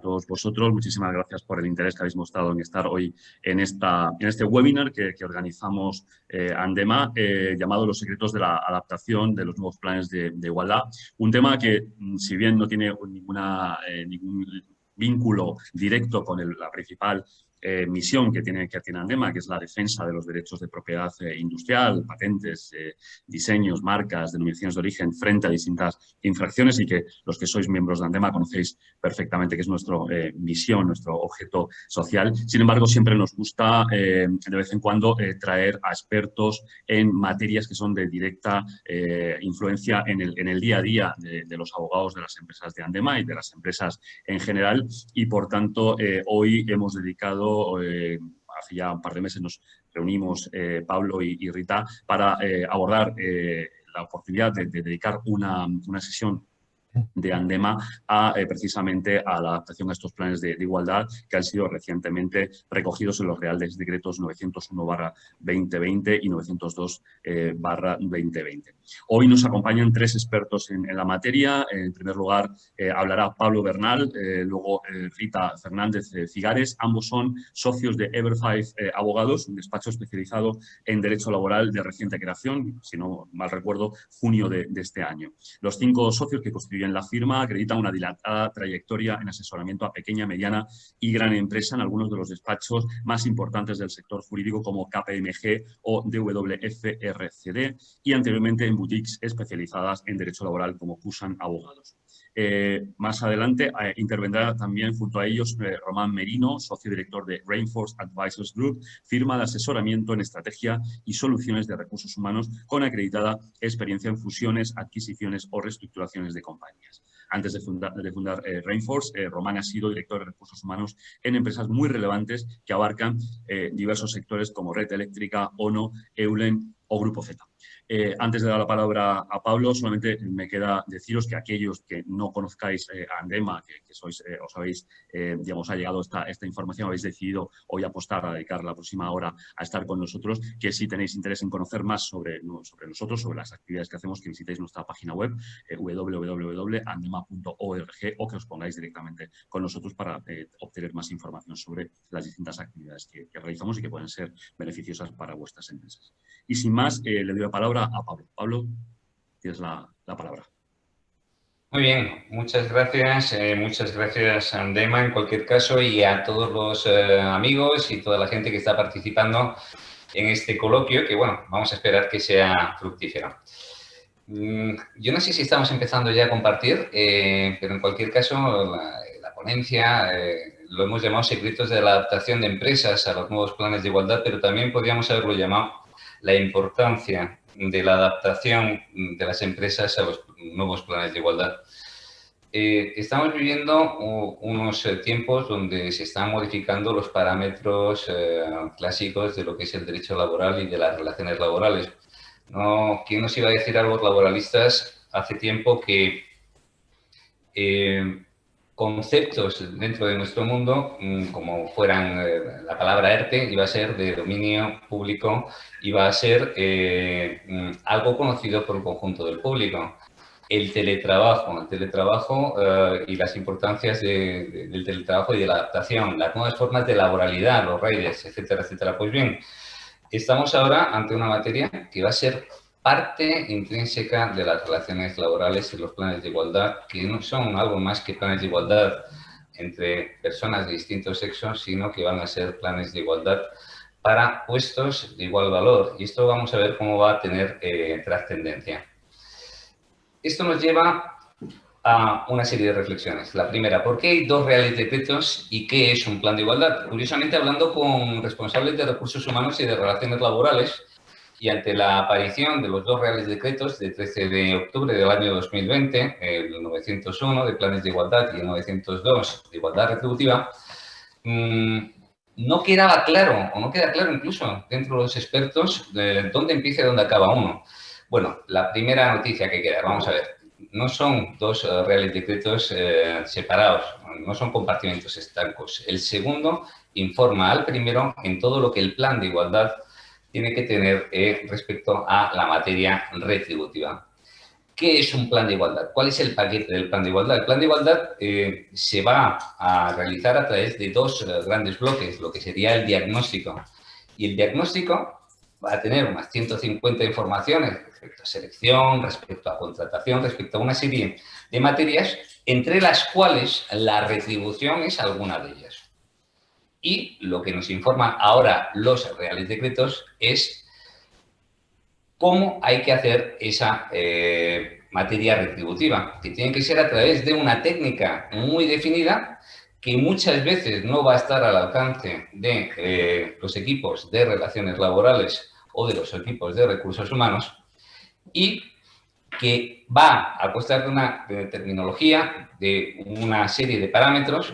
todos vosotros. Muchísimas gracias por el interés que habéis mostrado en estar hoy en este webinar que organizamos Andema, llamado Los secretos de la adaptación de los nuevos planes de igualdad. Un tema que, si bien no tiene ningún vínculo directo con la principal misión que tiene Andema, que es la defensa de los derechos de propiedad industrial, patentes, diseños, marcas, denominaciones de origen frente a distintas infracciones, y que los que sois miembros de Andema conocéis perfectamente que es nuestra misión, nuestro objeto social. Sin embargo, siempre nos gusta de vez en cuando traer a expertos en materias que son de directa influencia en el día a día de los abogados de las empresas de Andema y de las empresas en general, y por tanto hoy hemos dedicado, hace ya un par de meses nos reunimos Pablo y Rita para abordar la oportunidad de dedicar una sesión de Andema precisamente a la adaptación a estos planes de igualdad que han sido recientemente recogidos en los Reales Decretos 901/2020 y 902/2020. Hoy nos acompañan tres expertos en la materia. En primer lugar, hablará Pablo Bernal, luego Rita Fernández Cigares. Ambos son socios de Ever5 Abogados, un despacho especializado en derecho laboral de reciente creación, si no mal recuerdo, junio de este año. Los 5 socios que constituyen la firma acreditan una dilatada trayectoria en asesoramiento a pequeña, mediana y gran empresa en algunos de los despachos más importantes del sector jurídico, como KPMG o DWF-RCD, y anteriormente en boutiques especializadas en derecho laboral como Cusan Abogados. Más adelante intervendrá también junto a ellos Román Merino, socio director de Rainforce Advisors Group, firma de asesoramiento en estrategia y soluciones de recursos humanos con acreditada experiencia en fusiones, adquisiciones o reestructuraciones de compañías. Antes de fundar Rainforce, Román ha sido director de recursos humanos en empresas muy relevantes que abarcan diversos sectores como Red Eléctrica, ONO, Eulen o Grupo Z. Antes de dar la palabra a Pablo, solamente me queda deciros que aquellos que no conozcáis a Andema, que sois, os habéis, digamos, ha llegado esta información, habéis decidido hoy apostar a dedicar la próxima hora a estar con nosotros, que si tenéis interés en conocer más sobre nosotros, sobre las actividades que hacemos, que visitéis nuestra página web www.andema.org, o que os pongáis directamente con nosotros para obtener más información sobre las distintas actividades que realizamos y que pueden ser beneficiosas para vuestras empresas. Y sin más, le doy la palabra a Pablo. Pablo, tienes la palabra. Muy bien, muchas gracias Andema en cualquier caso, y a todos los amigos y toda la gente que está participando en este coloquio, que bueno, vamos a esperar que sea fructífero. Yo no sé si estamos empezando ya a compartir, pero en cualquier caso la ponencia lo hemos llamado Secretos de la adaptación de empresas a los nuevos planes de igualdad, pero también podríamos haberlo llamado la importancia de la adaptación de las empresas a los nuevos planes de igualdad. Estamos viviendo unos tiempos donde se están modificando los parámetros clásicos de lo que es el derecho laboral y de las relaciones laborales. ¿Quién nos iba a decir a los laboralistas hace tiempo que conceptos dentro de nuestro mundo, como fueran la palabra ERTE, iba a ser de dominio público, iba a ser algo conocido por el conjunto del público? El teletrabajo y las importancias del teletrabajo y de la adaptación, las nuevas formas de laboralidad, los riders, etcétera, etcétera. Pues bien, estamos ahora ante una materia que va a ser parte intrínseca de las relaciones laborales y los planes de igualdad, que no son algo más que planes de igualdad entre personas de distintos sexos, sino que van a ser planes de igualdad para puestos de igual valor. Y esto vamos a ver cómo va a tener trascendencia. Esto nos lleva a una serie de reflexiones. La primera, ¿por qué hay 2 reales decretos y qué es un plan de igualdad? Curiosamente, hablando con responsables de recursos humanos y de relaciones laborales, y ante la aparición de los 2 reales decretos de 13 de octubre del año 2020, el 901 de planes de igualdad y el 902 de igualdad retributiva, no quedaba claro, o no queda claro incluso dentro de los expertos, de dónde empieza y dónde acaba uno. Bueno, la primera noticia que queda, vamos a ver, no son 2 reales decretos separados, no son compartimentos estancos. El segundo informa al primero en todo lo que el plan de igualdad tiene que tener respecto a la materia retributiva. ¿Qué es un plan de igualdad? ¿Cuál es el paquete del plan de igualdad? El plan de igualdad se va a realizar a través de dos grandes bloques, lo que sería el diagnóstico. Y el diagnóstico va a tener unas 150 informaciones respecto a selección, respecto a contratación, respecto a una serie de materias, entre las cuales la retribución es alguna de ellas. Y lo que nos informan ahora los reales decretos es cómo hay que hacer esa materia retributiva, que tiene que ser a través de una técnica muy definida que muchas veces no va a estar al alcance de los equipos de relaciones laborales o de los equipos de recursos humanos y que va a costar de una terminología, de una serie de parámetros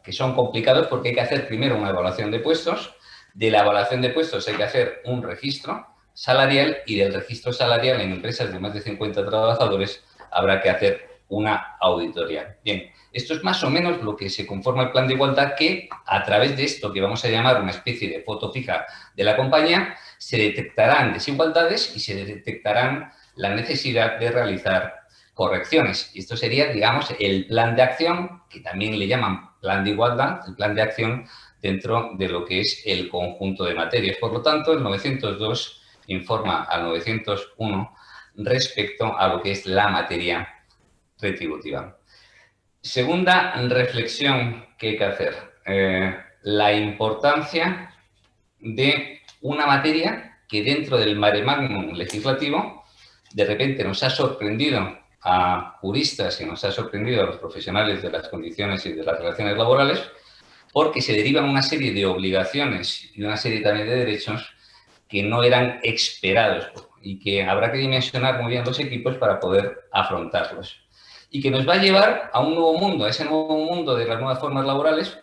que son complicados porque hay que hacer primero una evaluación de puestos, de la evaluación de puestos hay que hacer un registro salarial y del registro salarial en empresas de más de 50 trabajadores habrá que hacer una auditoría. Bien, esto es más o menos lo que se conforma el plan de igualdad que a través de esto que vamos a llamar una especie de foto fija de la compañía se detectarán desigualdades y se detectarán la necesidad de realizar correcciones. Y esto sería, digamos, el plan de acción, que también le llaman plan de igualdad, el plan de acción dentro de lo que es el conjunto de materias. Por lo tanto, el 902 informa al 901 respecto a lo que es la materia retributiva. Segunda reflexión que hay que hacer, la importancia de una materia que dentro del mare magnum legislativo de repente nos ha sorprendido a juristas y nos ha sorprendido a los profesionales de las condiciones y de las relaciones laborales porque se derivan una serie de obligaciones y una serie también de derechos que no eran esperados y que habrá que dimensionar muy bien los equipos para poder afrontarlos. Y que nos va a llevar a un nuevo mundo, a ese nuevo mundo de las nuevas formas laborales,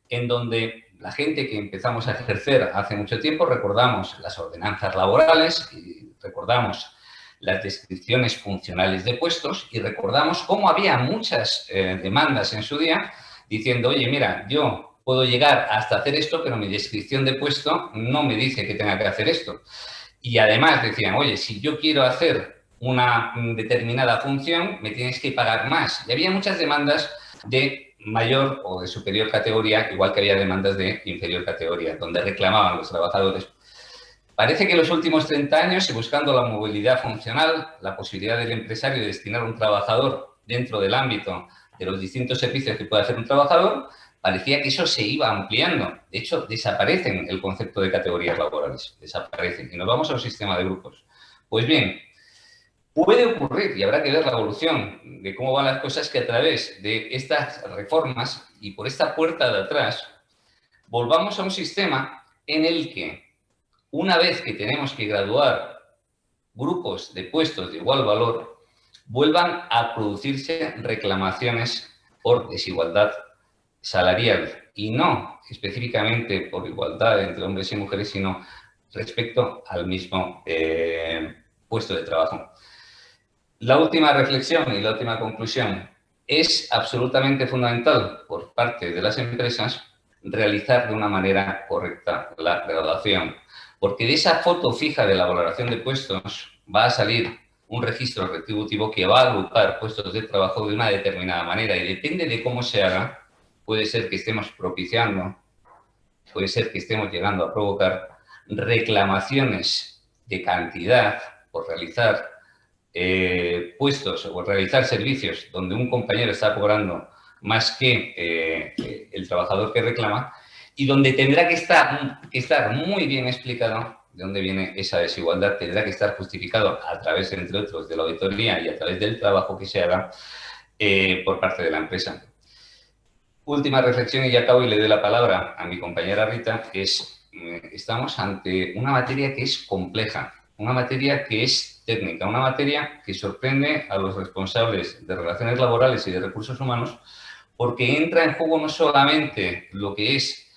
en donde la gente que empezamos a ejercer hace mucho tiempo recordamos las ordenanzas laborales y recordamos las descripciones funcionales de puestos y recordamos cómo había muchas demandas en su día diciendo, oye, mira, yo puedo llegar hasta hacer esto, pero mi descripción de puesto no me dice que tenga que hacer esto. Y además decían, oye, si yo quiero hacer una determinada función, me tienes que pagar más. Y había muchas demandas de mayor o de superior categoría, igual que había demandas de inferior categoría, donde reclamaban los trabajadores. Parece que en los últimos 30 años, y buscando la movilidad funcional, la posibilidad del empresario de destinar a un trabajador dentro del ámbito de los distintos servicios que puede hacer un trabajador, parecía que eso se iba ampliando. De hecho, desaparecen el concepto de categorías laborales, desaparecen, y nos vamos a un sistema de grupos. Pues bien, puede ocurrir, y habrá que ver la evolución de cómo van las cosas, que a través de estas reformas y por esta puerta de atrás, volvamos a un sistema en el que, una vez que tenemos que graduar grupos de puestos de igual valor, vuelvan a producirse reclamaciones por desigualdad salarial y no específicamente por igualdad entre hombres y mujeres, sino respecto al mismo puesto de trabajo. La última reflexión y la última conclusión: es absolutamente fundamental por parte de las empresas realizar de una manera correcta la graduación, porque de esa foto fija de la valoración de puestos va a salir un registro retributivo que va a agrupar puestos de trabajo de una determinada manera y depende de cómo se haga, puede ser que estemos propiciando, puede ser que estemos llegando a provocar reclamaciones de cantidad por realizar puestos o realizar servicios donde un compañero está cobrando más que el trabajador que reclama y donde tendrá que estar muy bien explicado de dónde viene esa desigualdad, tendrá que estar justificado a través, entre otros, de la auditoría y a través del trabajo que se haga por parte de la empresa. Última reflexión y ya acabo y le doy la palabra a mi compañera Rita, que es, estamos ante una materia que es compleja, una materia que es técnica, una materia que sorprende a los responsables de relaciones laborales y de recursos humanos porque entra en juego no solamente lo que es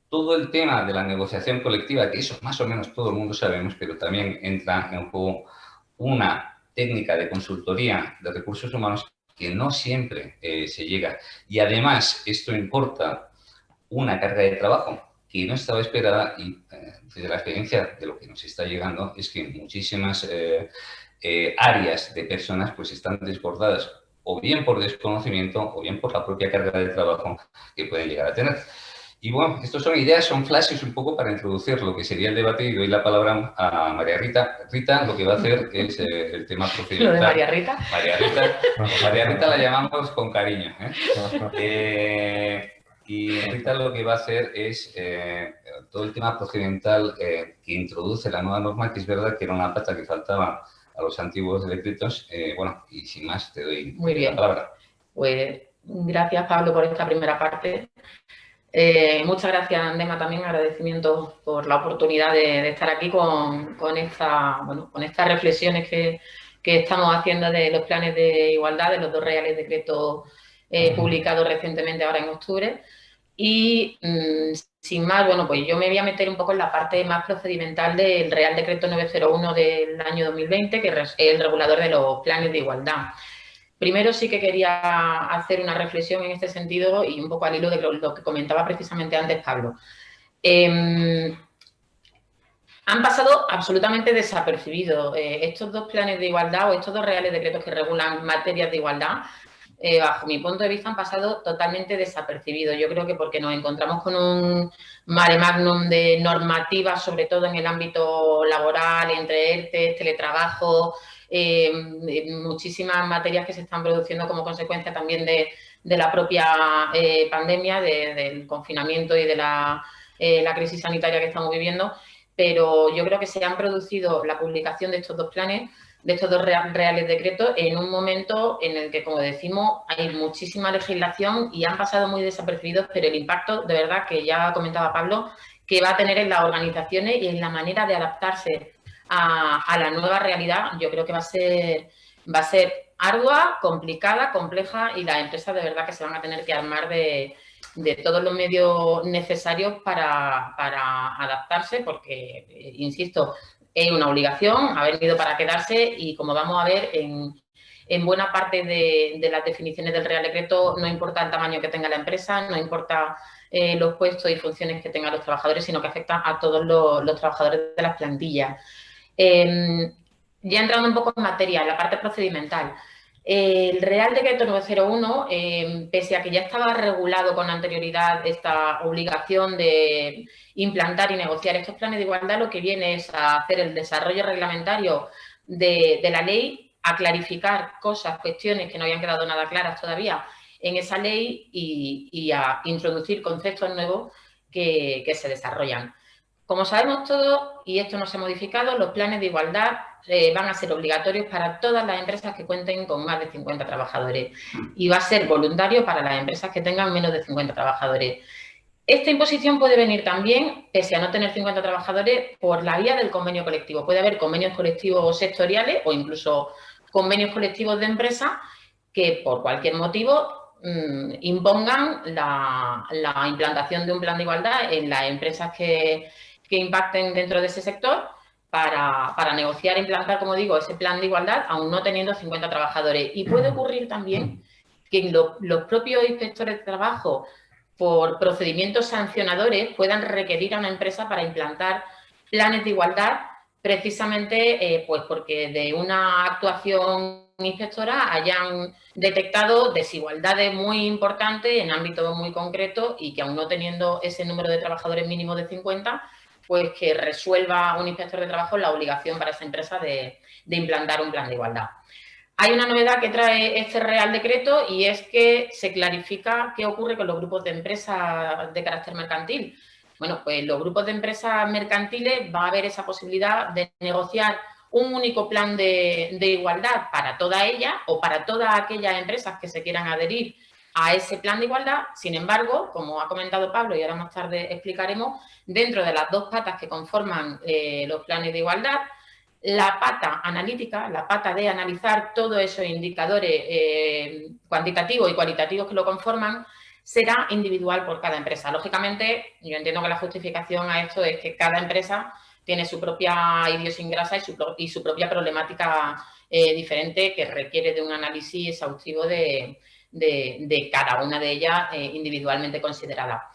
todo el tema de la negociación colectiva, que eso más o menos todo el mundo sabemos, pero también entra en juego una técnica de consultoría de recursos humanos que no siempre se llega. Y además esto importa una carga de trabajo que no estaba esperada y desde la experiencia de lo que nos está llegando es que muchísimas áreas de personas pues están desbordadas o bien por desconocimiento o bien por la propia carga de trabajo que pueden llegar a tener. Y bueno, estas son ideas, son flashes un poco para introducir lo que sería el debate y doy la palabra a María Rita. Rita lo que va a hacer es el tema procedimental. ¿Lo de María Rita? María Rita la llamamos con cariño. Y Rita lo que va a hacer es todo el tema procedimental que introduce la nueva norma, que es verdad que era una pata que faltaba a los antiguos decretos. Bueno, y sin más, te doy la palabra. Pues gracias, Pablo, por esta primera parte. Muchas gracias, Andema, también agradecimiento por la oportunidad de estar aquí con estas reflexiones que estamos haciendo de los planes de igualdad, de los 2 reales decretos publicados recientemente ahora en octubre. Y sin más, bueno, pues yo me voy a meter un poco en la parte más procedimental del Real Decreto 901 del año 2020, que es el regulador de los planes de igualdad. Primero sí que quería hacer una reflexión en este sentido y un poco al hilo de lo que comentaba precisamente antes Pablo. Han pasado absolutamente desapercibidos estos 2 planes de igualdad o estos 2 reales decretos que regulan materias de igualdad. Bajo mi punto de vista, han pasado totalmente desapercibidos. Yo creo que porque nos encontramos con un mare magnum de normativas, sobre todo en el ámbito laboral, entre ERTE, teletrabajo, muchísimas materias que se están produciendo como consecuencia también de la propia pandemia, del confinamiento y de la crisis sanitaria que estamos viviendo. Pero yo creo que se han producido la publicación de estos 2 planes, de estos 2 reales decretos, en un momento en el que, como decimos, hay muchísima legislación y han pasado muy desapercibidos, pero el impacto, de verdad, que ya comentaba Pablo, que va a tener en las organizaciones y en la manera de adaptarse a la nueva realidad, yo creo que va a ser ardua, complicada, compleja, y las empresas de verdad que se van a tener que armar de todos los medios necesarios para adaptarse, porque, insisto, es una obligación, ha venido para quedarse y, como vamos a ver, en buena parte de las definiciones del Real Decreto no importa el tamaño que tenga la empresa, no importa los puestos y funciones que tengan los trabajadores, sino que afecta a todos los trabajadores de las plantillas. Ya entrando un poco en materia, en la parte procedimental, el Real Decreto 901, pese a que ya estaba regulado con anterioridad esta obligación de implantar y negociar estos planes de igualdad, lo que viene es a hacer el desarrollo reglamentario de la ley, a clarificar cosas, cuestiones que no habían quedado nada claras todavía en esa ley y a introducir conceptos nuevos que se desarrollan. Como sabemos todos, y esto no se ha modificado, los planes de igualdad van a ser obligatorios para todas las empresas que cuenten con más de 50 trabajadores y va a ser voluntario para las empresas que tengan menos de 50 trabajadores. Esta imposición puede venir también, pese a no tener 50 trabajadores, por la vía del convenio colectivo. Puede haber convenios colectivos sectoriales o incluso convenios colectivos de empresas que, por cualquier motivo, impongan la implantación de un plan de igualdad en las empresas que impacten dentro de ese sector para negociar e implantar, como digo, ese plan de igualdad, aún no teniendo 50 trabajadores. Y puede ocurrir también que los propios inspectores de trabajo, por procedimientos sancionadores, puedan requerir a una empresa para implantar planes de igualdad, precisamente pues porque de una actuación inspectora hayan detectado desigualdades muy importantes en ámbitos muy concretos y que, aún no teniendo ese número de trabajadores mínimo de 50, pues que resuelva un inspector de trabajo la obligación para esa empresa de implantar un plan de igualdad. Hay una novedad que trae este Real Decreto y es que se clarifica qué ocurre con los grupos de empresas de carácter mercantil. Bueno, pues los grupos de empresas mercantiles va a haber esa posibilidad de negociar un único plan de igualdad para toda ella o para todas aquellas empresas que se quieran adherir a ese plan de igualdad. Sin embargo, como ha comentado Pablo y ahora más tarde explicaremos, dentro de las 2 patas que conforman los planes de igualdad, la pata analítica, la pata de analizar todos esos indicadores cuantitativos y cualitativos que lo conforman, será individual por cada empresa. Lógicamente, yo entiendo que la justificación a esto es que cada empresa tiene su propia idiosincrasia y su propia problemática diferente, que requiere de un análisis exhaustivo de cada una de ellas individualmente considerada.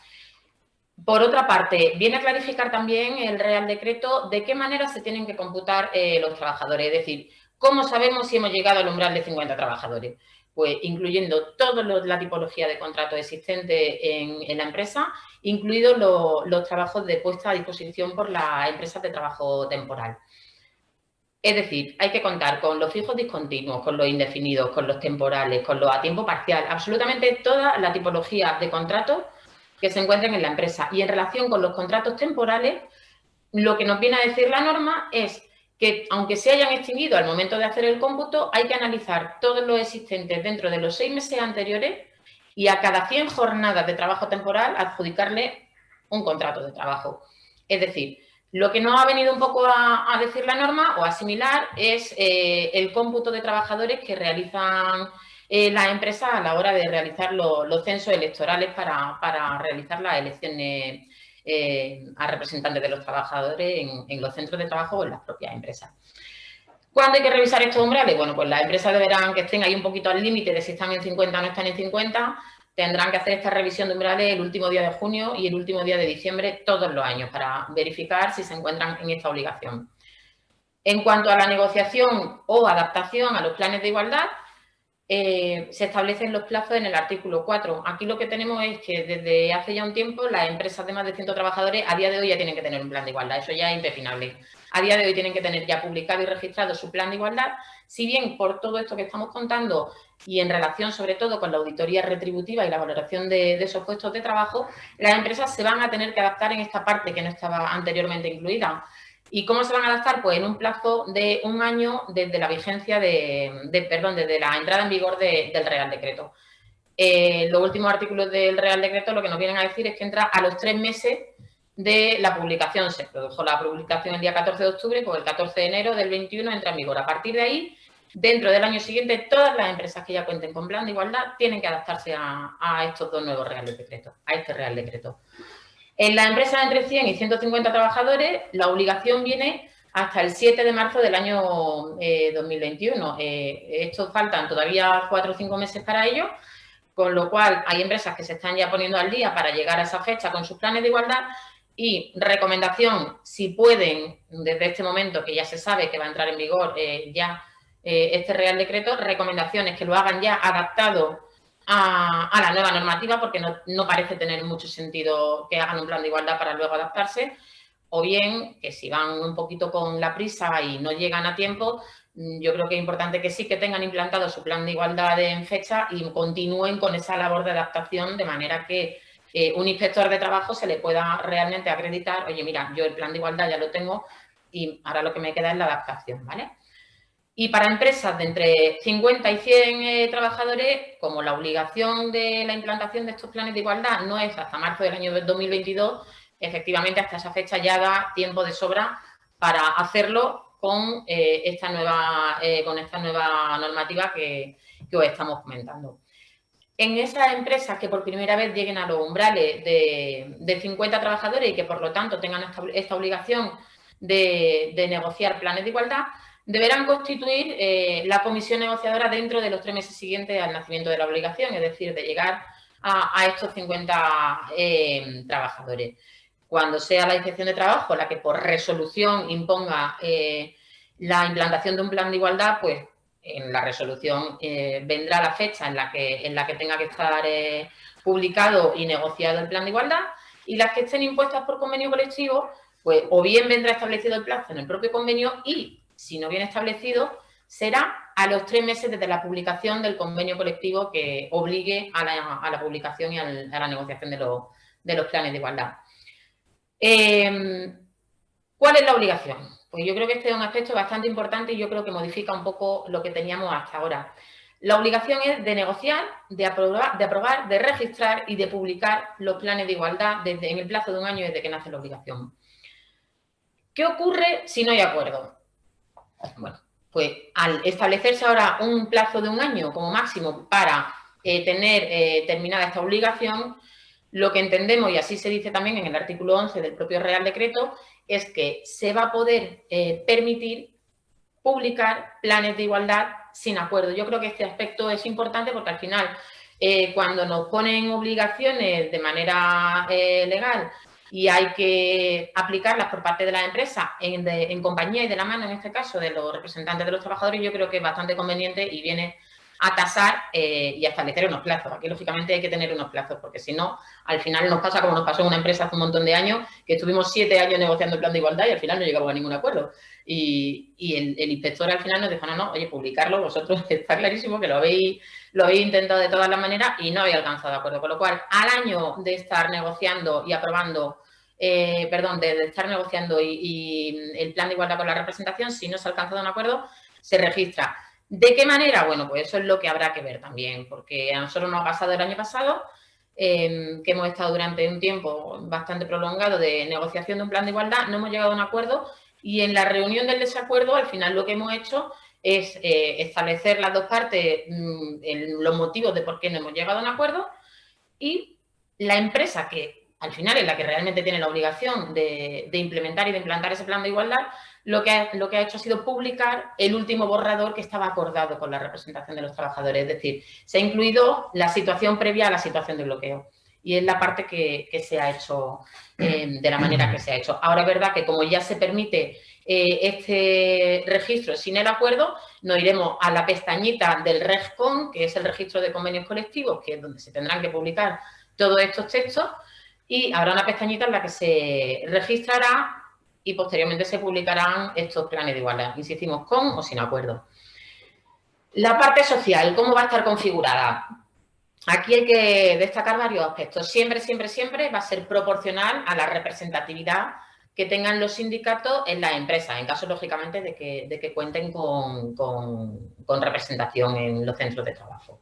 Por otra parte, viene a clarificar también el Real Decreto de qué manera se tienen que computar los trabajadores. Es decir, ¿Cómo sabemos si hemos llegado al umbral de 50 trabajadores? Pues incluyendo toda la tipología de contrato existente en la empresa, incluidos los trabajos de puesta a disposición por las empresas de trabajo temporal. Es decir, hay que contar con los fijos discontinuos, con los indefinidos, con los temporales, con los a tiempo parcial, absolutamente toda la tipología de contratos que se encuentren en la empresa. Y en relación con los contratos temporales, lo que nos viene a decir la norma es que, aunque se hayan extinguido al momento de hacer el cómputo, hay que analizar todos los existentes dentro de los 6 meses anteriores y a cada 100 jornadas de trabajo temporal adjudicarle un contrato de trabajo. Es decir, lo que nos ha venido un poco a decir la norma o a asimilar es el cómputo de trabajadores que realizan las empresas a la hora de realizar los censos electorales para realizar las elecciones a representantes de los trabajadores en los centros de trabajo o en las propias empresas. ¿Cuándo hay que revisar estos umbrales? Bueno, pues las empresas deberán que estén ahí un poquito al límite de si están en 50 o no están en 50, tendrán que hacer esta revisión de umbrales el último día de junio y el último día de diciembre todos los años para verificar si se encuentran en esta obligación. En cuanto a la negociación o adaptación a los planes de igualdad, se establecen los plazos en el artículo 4. Aquí lo que tenemos es que desde hace ya un tiempo las empresas de más de 100 trabajadores a día de hoy ya tienen que tener un plan de igualdad, eso ya es impepinable. A día de hoy tienen que tener ya publicado y registrado su plan de igualdad, si bien por todo esto que estamos contando y en relación sobre todo con la auditoría retributiva y la valoración de esos puestos de trabajo, las empresas se van a tener que adaptar en esta parte que no estaba anteriormente incluida. ¿Y cómo se van a adaptar? Pues en un plazo de un año desde la vigencia desde la entrada en vigor del Real Decreto. Los últimos artículos del Real Decreto lo que nos vienen a decir es que entra a los 3 meses de la publicación. Se produjo la publicación el día 14 de octubre, pues el 14 de enero del 21 entra en vigor. A partir de ahí, dentro del año siguiente, todas las empresas que ya cuenten con plan de igualdad tienen que adaptarse a estos dos nuevos Reales Decretos, a este Real Decreto. En las empresas entre 100 y 150 trabajadores, la obligación viene hasta el 7 de marzo del año 2021. Estos faltan todavía 4 o 5 meses para ello, con lo cual hay empresas que se están ya poniendo al día para llegar a esa fecha con sus planes de igualdad y recomendación, si pueden, desde este momento que ya se sabe que va a entrar en vigor este Real Decreto, recomendaciones que lo hagan ya adaptado a la nueva normativa porque no parece tener mucho sentido que hagan un plan de igualdad para luego adaptarse, o bien que si van un poquito con la prisa y no llegan a tiempo, yo creo que es importante que sí que tengan implantado su plan de igualdad en fecha y continúen con esa labor de adaptación de manera que un inspector de trabajo se le pueda realmente acreditar, oye, mira, yo el plan de igualdad ya lo tengo y ahora lo que me queda es la adaptación, ¿vale? Y para empresas de entre 50 y 100 trabajadores, como la obligación de la implantación de estos planes de igualdad no es hasta marzo del año 2022, efectivamente hasta esa fecha ya da tiempo de sobra para hacerlo con esta nueva normativa que os estamos comentando. En esas empresas que por primera vez lleguen a los umbrales de 50 trabajadores y que por lo tanto tengan esta obligación de negociar planes de igualdad, deberán constituir la comisión negociadora dentro de los 3 meses siguientes al nacimiento de la obligación, es decir, de llegar a estos 50 trabajadores. Cuando sea la Inspección de Trabajo la que por resolución imponga la implantación de un plan de igualdad, pues en la resolución vendrá la fecha en la que tenga que estar publicado y negociado el plan de igualdad, y las que estén impuestas por convenio colectivo, pues o bien vendrá establecido el plazo en el propio convenio y, si no viene establecido, será a los 3 meses desde la publicación del convenio colectivo que obligue a la publicación y a la negociación de los planes de igualdad. ¿Cuál es la obligación? Pues yo creo que este es un aspecto bastante importante y yo creo que modifica un poco lo que teníamos hasta ahora. La obligación es de negociar, de aprobar, de registrar y de publicar los planes de igualdad en el plazo de un año desde que nace la obligación. ¿Qué ocurre si no hay acuerdo? Bueno, pues al establecerse ahora un plazo de un año como máximo para tener terminada esta obligación, lo que entendemos, y así se dice también en el artículo 11 del propio Real Decreto, es que se va a poder permitir publicar planes de igualdad sin acuerdo. Yo creo que este aspecto es importante porque al final, cuando nos ponen obligaciones de manera legal y hay que aplicarlas por parte de la empresa en compañía y de la mano, en este caso, de los representantes de los trabajadores, yo creo que es bastante conveniente y viene a tasar y a establecer unos plazos. Aquí, lógicamente, hay que tener unos plazos, porque si no, al final nos pasa como nos pasó en una empresa hace un montón de años, que estuvimos 7 años negociando el plan de igualdad y al final no llegamos a ningún acuerdo. Y el inspector al final nos dijo, no, oye, publicarlo, vosotros está clarísimo que lo habéis intentado de todas las maneras y no habéis alcanzado acuerdo. Con lo cual, al año de estar negociando y aprobando, de estar negociando y el plan de igualdad con la representación, si no se ha alcanzado un acuerdo, se registra. ¿De qué manera? Bueno, pues eso es lo que habrá que ver también, porque a nosotros nos ha pasado el año pasado, que hemos estado durante un tiempo bastante prolongado de negociación de un plan de igualdad, no hemos llegado a un acuerdo y en la reunión del desacuerdo, al final lo que hemos hecho es establecer las dos partes los motivos de por qué no hemos llegado a un acuerdo y la empresa que al final es la que realmente tiene la obligación de implementar y de implantar ese plan de igualdad, lo que ha hecho ha sido publicar el último borrador que estaba acordado con la representación de los trabajadores. Es decir, se ha incluido la situación previa a la situación de bloqueo. Y es la parte que se ha hecho de la manera que se ha hecho. Ahora es verdad que como ya se permite este registro sin el acuerdo, nos iremos a la pestañita del RegCon, que es el registro de convenios colectivos, que es donde se tendrán que publicar todos estos textos, y habrá una pestañita en la que se registrará y posteriormente se publicarán estos planes de igualdad, insistimos, con o sin acuerdo. La parte social, ¿cómo va a estar configurada? Aquí hay que destacar varios aspectos. Siempre, siempre, siempre va a ser proporcional a la representatividad que tengan los sindicatos en las empresas, en caso, lógicamente, de que cuenten con representación en los centros de trabajo.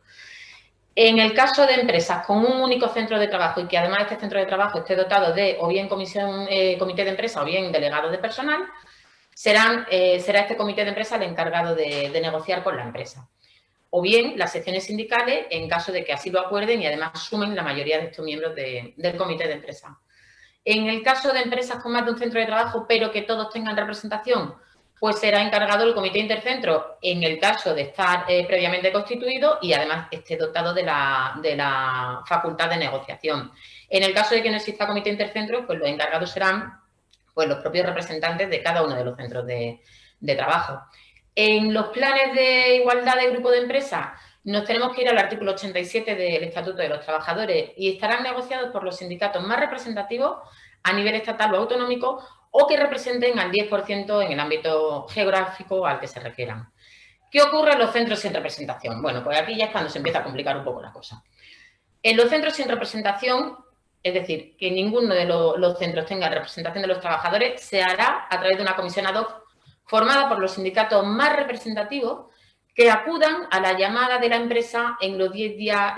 En el caso de empresas con un único centro de trabajo y que además este centro de trabajo esté dotado de o bien comité de empresa o bien delegados de personal, será este comité de empresa el encargado de negociar con la empresa. O bien las secciones sindicales en caso de que así lo acuerden y además sumen la mayoría de estos miembros del comité de empresa. En el caso de empresas con más de un centro de trabajo pero que todos tengan representación, pues será encargado el comité intercentro en el caso de estar previamente constituido y además esté dotado de la facultad de negociación. En el caso de que no exista comité intercentro, pues los encargados serán pues, los propios representantes de cada uno de los centros de trabajo. En los planes de igualdad de grupo de empresas nos tenemos que ir al artículo 87 del Estatuto de los Trabajadores y estarán negociados por los sindicatos más representativos a nivel estatal o autonómico o que representen al 10% en el ámbito geográfico al que se requieran. ¿Qué ocurre en los centros sin representación? Bueno, pues aquí ya es cuando se empieza a complicar un poco la cosa. En los centros sin representación, es decir, que ninguno de los centros tenga representación de los trabajadores, se hará a través de una comisión ad hoc formada por los sindicatos más representativos que acudan a la llamada de la empresa en los 10 días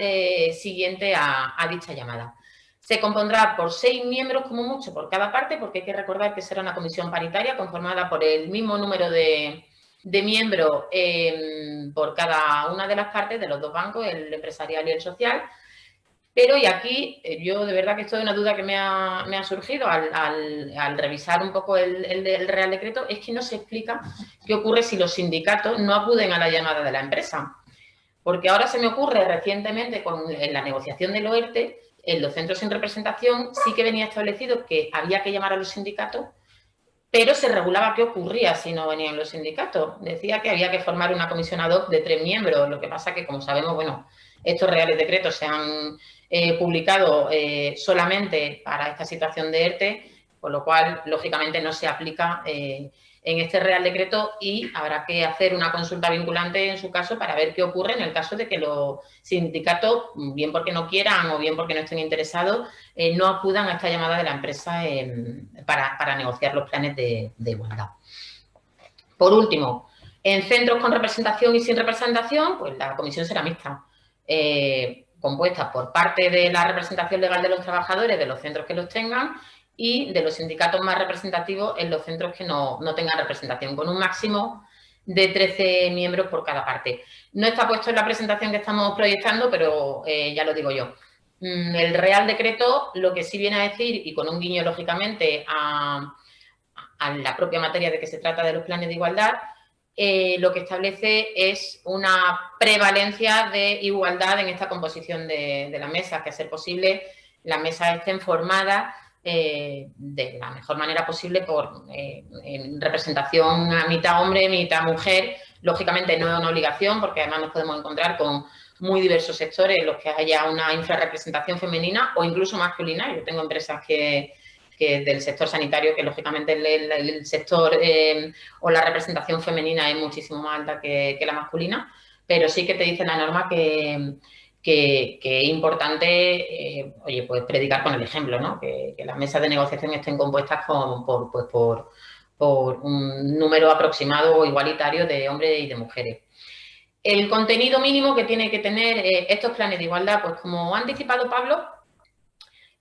siguientes a dicha llamada. Se compondrá por 6 miembros como mucho por cada parte, porque hay que recordar que será una comisión paritaria conformada por el mismo número de miembros por cada una de las partes de los dos bancos, el empresarial y el social. Pero, y aquí, yo de verdad que esto es una duda que me ha surgido al revisar un poco el Real Decreto, es que no se explica qué ocurre si los sindicatos no acuden a la llamada de la empresa. Porque ahora se me ocurre recientemente en la negociación del OERTE, en los centros sin representación sí que venía establecido que había que llamar a los sindicatos, pero se regulaba qué ocurría si no venían los sindicatos. Decía que había que formar una comisión ad hoc de 3 miembros, lo que pasa que, como sabemos, bueno, estos reales decretos se han publicado solamente para esta situación de ERTE, con lo cual, lógicamente, no se aplica en este Real Decreto y habrá que hacer una consulta vinculante en su caso para ver qué ocurre en el caso de que los sindicatos, bien porque no quieran o bien porque no estén interesados, no acudan a esta llamada de la empresa para negociar los planes de igualdad. Por último, en centros con representación y sin representación, pues la comisión será mixta, compuesta por parte de la representación legal de los trabajadores de los centros que los tengan y de los sindicatos más representativos en los centros que no tengan representación, con un máximo de 13 miembros por cada parte. No está puesto en la presentación que estamos proyectando, pero ya lo digo yo. El Real Decreto lo que sí viene a decir, y con un guiño, lógicamente, a la propia materia de que se trata de los planes de igualdad, lo que establece es una prevalencia de igualdad en esta composición de las mesas, que a ser posible las mesas estén formadas de la mejor manera posible en representación a mitad hombre, mitad mujer. Lógicamente no es una obligación, porque además nos podemos encontrar con muy diversos sectores en los que haya una infrarrepresentación femenina o incluso masculina. Yo tengo empresas que del sector sanitario, que lógicamente el sector o la representación femenina es muchísimo más alta que la masculina, pero sí que te dice la norma que es importante, oye, pues predicar con el ejemplo, ¿no? Que las mesas de negociación estén compuestas por un número aproximado o igualitario de hombres y de mujeres. El contenido mínimo que tiene que tener estos planes de igualdad, pues como ha anticipado Pablo,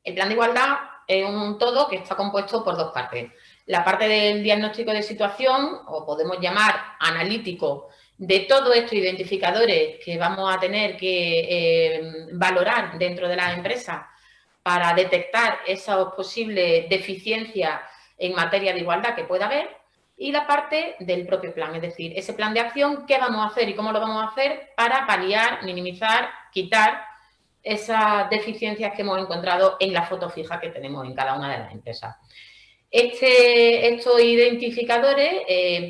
el plan de igualdad es un todo que está compuesto por dos partes. La parte del diagnóstico de situación, o podemos llamar analítico, de todos estos identificadores que vamos a tener que valorar dentro de las empresas para detectar esas posibles deficiencias en materia de igualdad que pueda haber, y la parte del propio plan, es decir, ese plan de acción, qué vamos a hacer y cómo lo vamos a hacer para paliar, minimizar, quitar esas deficiencias que hemos encontrado en la foto fija que tenemos en cada una de las empresas. Estos identificadores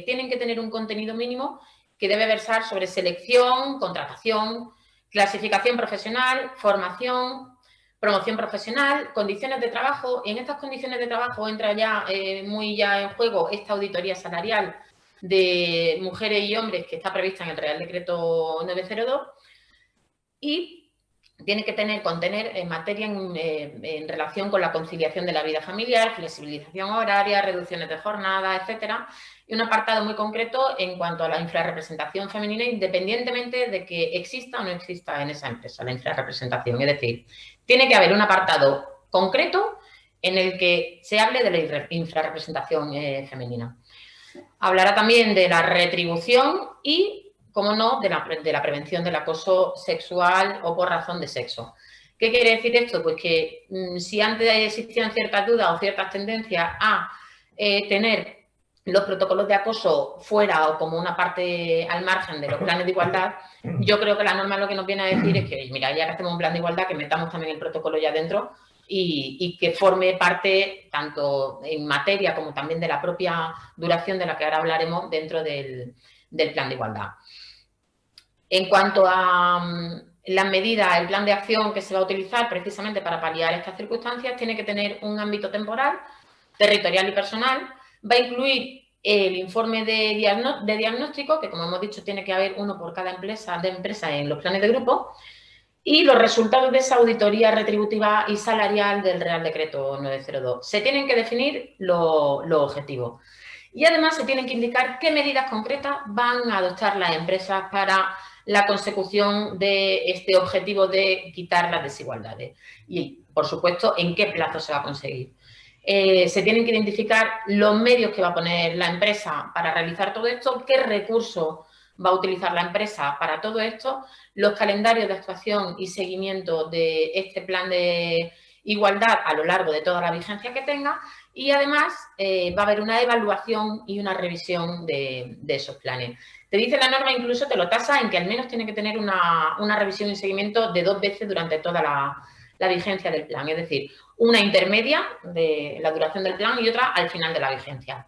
tienen que tener un contenido mínimo que debe versar sobre selección, contratación, clasificación profesional, formación, promoción profesional, condiciones de trabajo, y en estas condiciones de trabajo entra ya muy en juego esta auditoría salarial de mujeres y hombres que está prevista en el Real Decreto 902 y tiene que contener en materia en relación con la conciliación de la vida familiar, flexibilización horaria, reducciones de jornada, etcétera, y un apartado muy concreto en cuanto a la infrarrepresentación femenina, independientemente de que exista o no exista en esa empresa la infrarrepresentación. Es decir, tiene que haber un apartado concreto en el que se hable de la infrarrepresentación femenina. Hablará también de la retribución y, como no, de la prevención del acoso sexual o por razón de sexo. ¿Qué quiere decir esto? Pues que si antes existían ciertas dudas o ciertas tendencias a tener los protocolos de acoso fuera o como una parte al margen de los planes de igualdad, yo creo que la norma lo que nos viene a decir es que, mira, ya que hacemos un plan de igualdad, que metamos también el protocolo ya dentro y que forme parte tanto en materia como también de la propia duración de la que ahora hablaremos dentro del plan de igualdad. En cuanto a las medidas, el plan de acción que se va a utilizar precisamente para paliar estas circunstancias tiene que tener un ámbito temporal, territorial y personal. Va a incluir el informe de diagnóstico, que como hemos dicho tiene que haber uno por cada empresa en los planes de grupo, y los resultados de esa auditoría retributiva y salarial del Real Decreto 902. Se tienen que definir los objetivos. Y además se tienen que indicar qué medidas concretas van a adoptar las empresas para la consecución de este objetivo de quitar las desigualdades. Y, por supuesto, en qué plazo se va a conseguir. Se tienen que identificar los medios que va a poner la empresa para realizar todo esto, qué recursos va a utilizar la empresa para todo esto, los calendarios de actuación y seguimiento de este plan de igualdad a lo largo de toda la vigencia que tenga, y además va a haber una evaluación y una revisión de esos planes. Te dice la norma, incluso te lo tasa en que al menos tiene que tener una revisión y seguimiento de 2 veces durante toda la vigencia del plan, es decir, una intermedia de la duración del plan y otra al final de la vigencia.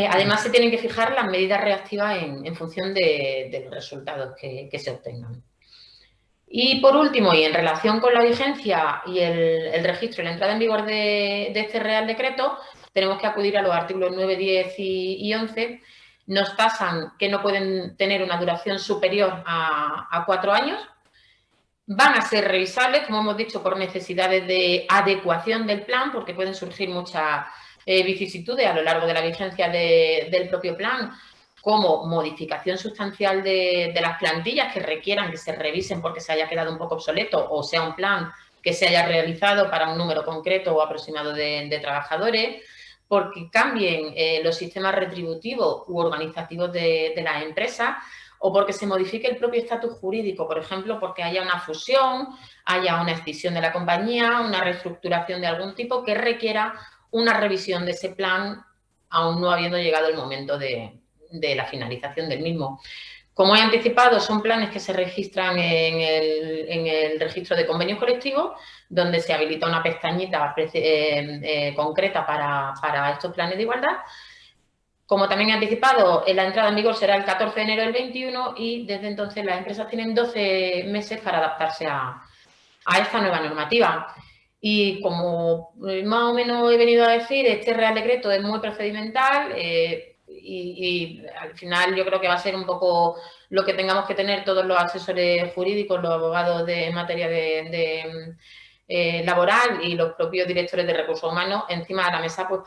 Además, se tienen que fijar las medidas reactivas en función de los resultados que se obtengan. Y por último, y en relación con la vigencia y el registro y la entrada en vigor de este Real Decreto, tenemos que acudir a los artículos 9, 10 y 11. Nos tasan que no pueden tener una duración superior a 4 años. Van a ser revisables, como hemos dicho, por necesidades de adecuación del plan, porque pueden surgir muchas vicisitudes a lo largo de la vigencia del propio plan, como modificación sustancial de las plantillas que requieran que se revisen porque se haya quedado un poco obsoleto, o sea, un plan que se haya realizado para un número concreto o aproximado de trabajadores, porque cambien los sistemas retributivos u organizativos de las empresas, o porque se modifique el propio estatus jurídico, por ejemplo, porque haya una fusión, haya una escisión de la compañía, una reestructuración de algún tipo que requiera una revisión de ese plan, aún no habiendo llegado el momento de la finalización del mismo. Como he anticipado, son planes que se registran en el registro de convenios colectivos, donde se habilita una pestañita concreta para estos planes de igualdad. Como también he anticipado, la entrada en vigor será el 14 de enero del 21 y desde entonces las empresas tienen 12 meses para adaptarse a esta nueva normativa. Y como más o menos he venido a decir, este Real Decreto es muy procedimental y al final yo creo que va a ser un poco lo que tengamos que tener todos los asesores jurídicos, los abogados en materia de laboral y los propios directores de recursos humanos encima de la mesa pues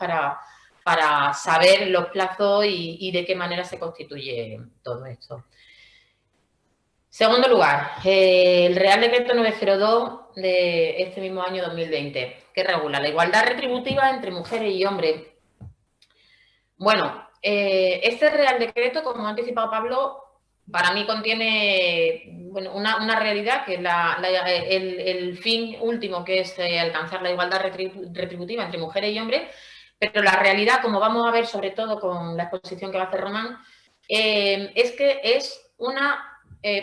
para saber los plazos y de qué manera se constituye todo esto. Segundo lugar, el Real Decreto 902 de este mismo año 2020, que regula la igualdad retributiva entre mujeres y hombres. Bueno, este Real Decreto, como ha anticipado Pablo, para mí contiene una realidad, que es el fin último, que es alcanzar la igualdad retributiva entre mujeres y hombres, pero la realidad, como vamos a ver sobre todo con la exposición que va a hacer Román, es que es una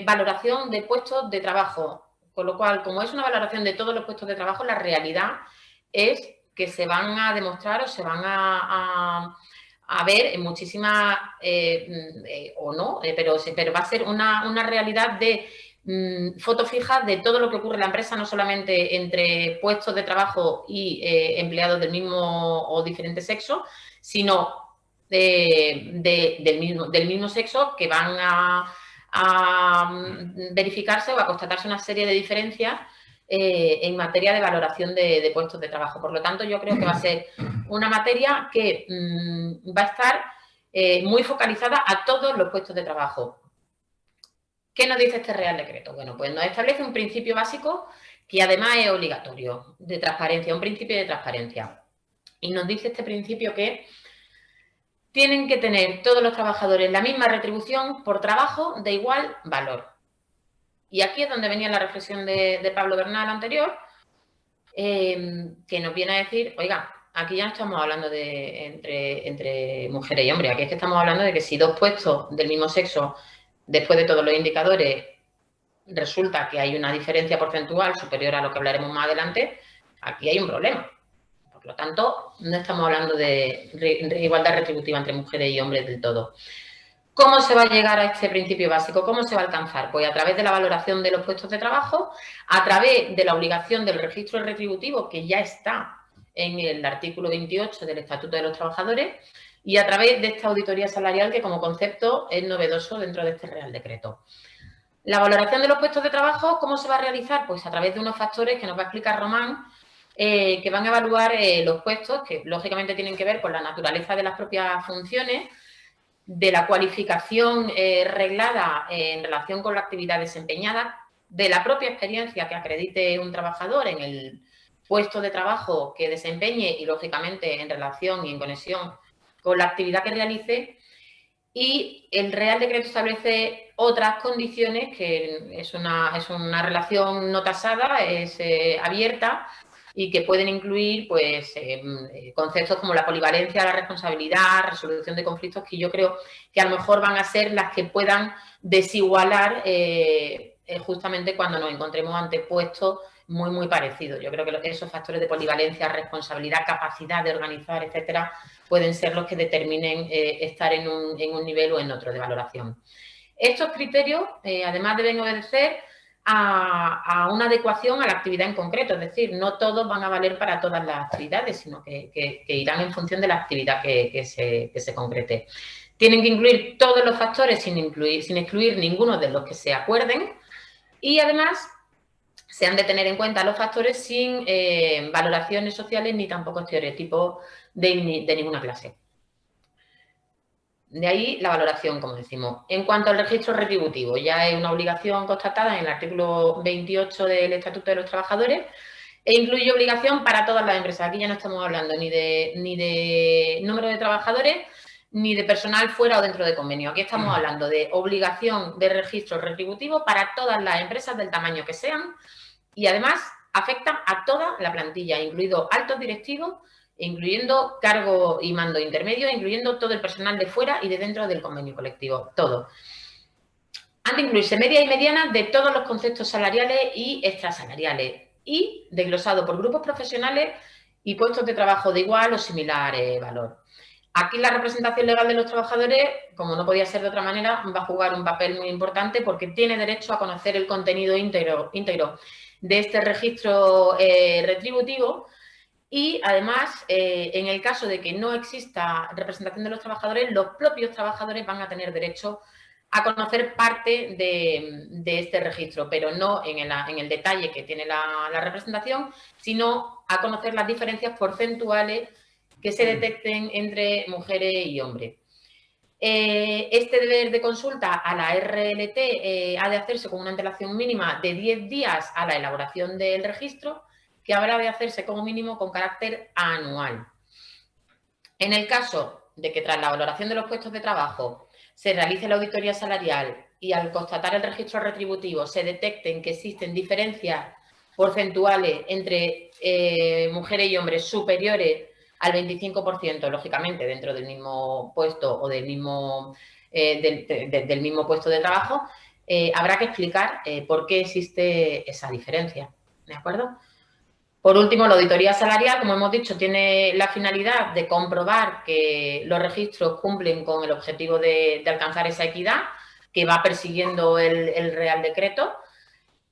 valoración de puestos de trabajo, con lo cual, como es una valoración de todos los puestos de trabajo, la realidad es que se van a demostrar o se van a ver en muchísimas, o no, pero va a ser una realidad de foto fija de todo lo que ocurre en la empresa, no solamente entre puestos de trabajo y empleados del mismo o diferente sexo, sino del mismo sexo, que van a verificarse o a constatarse una serie de diferencias en materia de valoración de puestos de trabajo. Por lo tanto, yo creo que va a ser una materia que va a estar muy focalizada a todos los puestos de trabajo. ¿Qué nos dice este Real Decreto? Bueno, pues nos establece un principio básico que además es obligatorio, de transparencia, un principio de transparencia. Y nos dice este principio que tienen que tener todos los trabajadores la misma retribución por trabajo de igual valor. Y aquí es donde venía la reflexión de Pablo Bernal anterior, que nos viene a decir, oiga, aquí ya no estamos hablando de entre mujeres y hombres, aquí es que estamos hablando de que si dos puestos del mismo sexo, después de todos los indicadores, resulta que hay una diferencia porcentual superior a lo que hablaremos más adelante, aquí hay un problema. Por lo tanto, no estamos hablando de igualdad retributiva entre mujeres y hombres del todo. ¿Cómo se va a llegar a este principio básico? ¿Cómo se va a alcanzar? Pues a través de la valoración de los puestos de trabajo, a través de la obligación del registro retributivo, que ya está en el artículo 28 del Estatuto de los Trabajadores, y a través de esta auditoría salarial, que como concepto es novedoso dentro de este Real Decreto. La valoración de los puestos de trabajo, ¿cómo se va a realizar? Pues a través de unos factores que nos va a explicar Román, que van a evaluar los puestos, que lógicamente tienen que ver con la naturaleza de las propias funciones, de la cualificación reglada en relación con la actividad desempeñada, de la propia experiencia que acredite un trabajador en el puesto de trabajo que desempeñe y, lógicamente, en relación y en conexión con la actividad que realice. Y el Real Decreto establece otras condiciones, que es una relación no tasada, es abierta, y que pueden incluir pues, conceptos como la polivalencia, la responsabilidad, resolución de conflictos, que yo creo que a lo mejor van a ser las que puedan desigualar justamente cuando nos encontremos ante puestos muy, muy parecidos. Yo creo que esos factores de polivalencia, responsabilidad, capacidad de organizar, etcétera, pueden ser los que determinen estar en un nivel o en otro de valoración. Estos criterios, además, deben obedecer a una adecuación a la actividad en concreto, es decir, no todos van a valer para todas las actividades, sino que irán en función de la actividad que se concrete. Tienen que incluir todos los factores sin excluir ninguno de los que se acuerden, y además se han de tener en cuenta los factores sin valoraciones sociales ni tampoco estereotipos de ninguna clase. De ahí la valoración, como decimos. En cuanto al registro retributivo, ya es una obligación constatada en el artículo 28 del Estatuto de los Trabajadores e incluye obligación para todas las empresas. Aquí ya no estamos hablando ni de número de trabajadores ni de personal fuera o dentro de convenio. Aquí estamos hablando de obligación de registro retributivo para todas las empresas del tamaño que sean, y además afecta a toda la plantilla, incluidos altos directivos, incluyendo cargo y mando intermedio, incluyendo todo el personal de fuera y de dentro del convenio colectivo, todo. Han de incluirse medias y medianas de todos los conceptos salariales y extrasalariales y desglosado por grupos profesionales y puestos de trabajo de igual o similar valor. Aquí la representación legal de los trabajadores, como no podía ser de otra manera, va a jugar un papel muy importante porque tiene derecho a conocer el contenido íntegro de este registro retributivo y, además, en el caso de que no exista representación de los trabajadores, los propios trabajadores van a tener derecho a conocer parte de este registro, pero no en el detalle que tiene la representación, sino a conocer las diferencias porcentuales que se detecten entre mujeres y hombres. Este deber de consulta a la RLT ha de hacerse con una antelación mínima de 10 días a la elaboración del registro, que habrá de hacerse como mínimo con carácter anual. En el caso de que tras la valoración de los puestos de trabajo se realice la auditoría salarial y al constatar el registro retributivo se detecten que existen diferencias porcentuales entre mujeres y hombres superiores al 25%, lógicamente, dentro del mismo puesto o del mismo puesto de trabajo, habrá que explicar por qué existe esa diferencia. ¿De acuerdo? Por último, la auditoría salarial, como hemos dicho, tiene la finalidad de comprobar que los registros cumplen con el objetivo de alcanzar esa equidad que va persiguiendo el Real Decreto.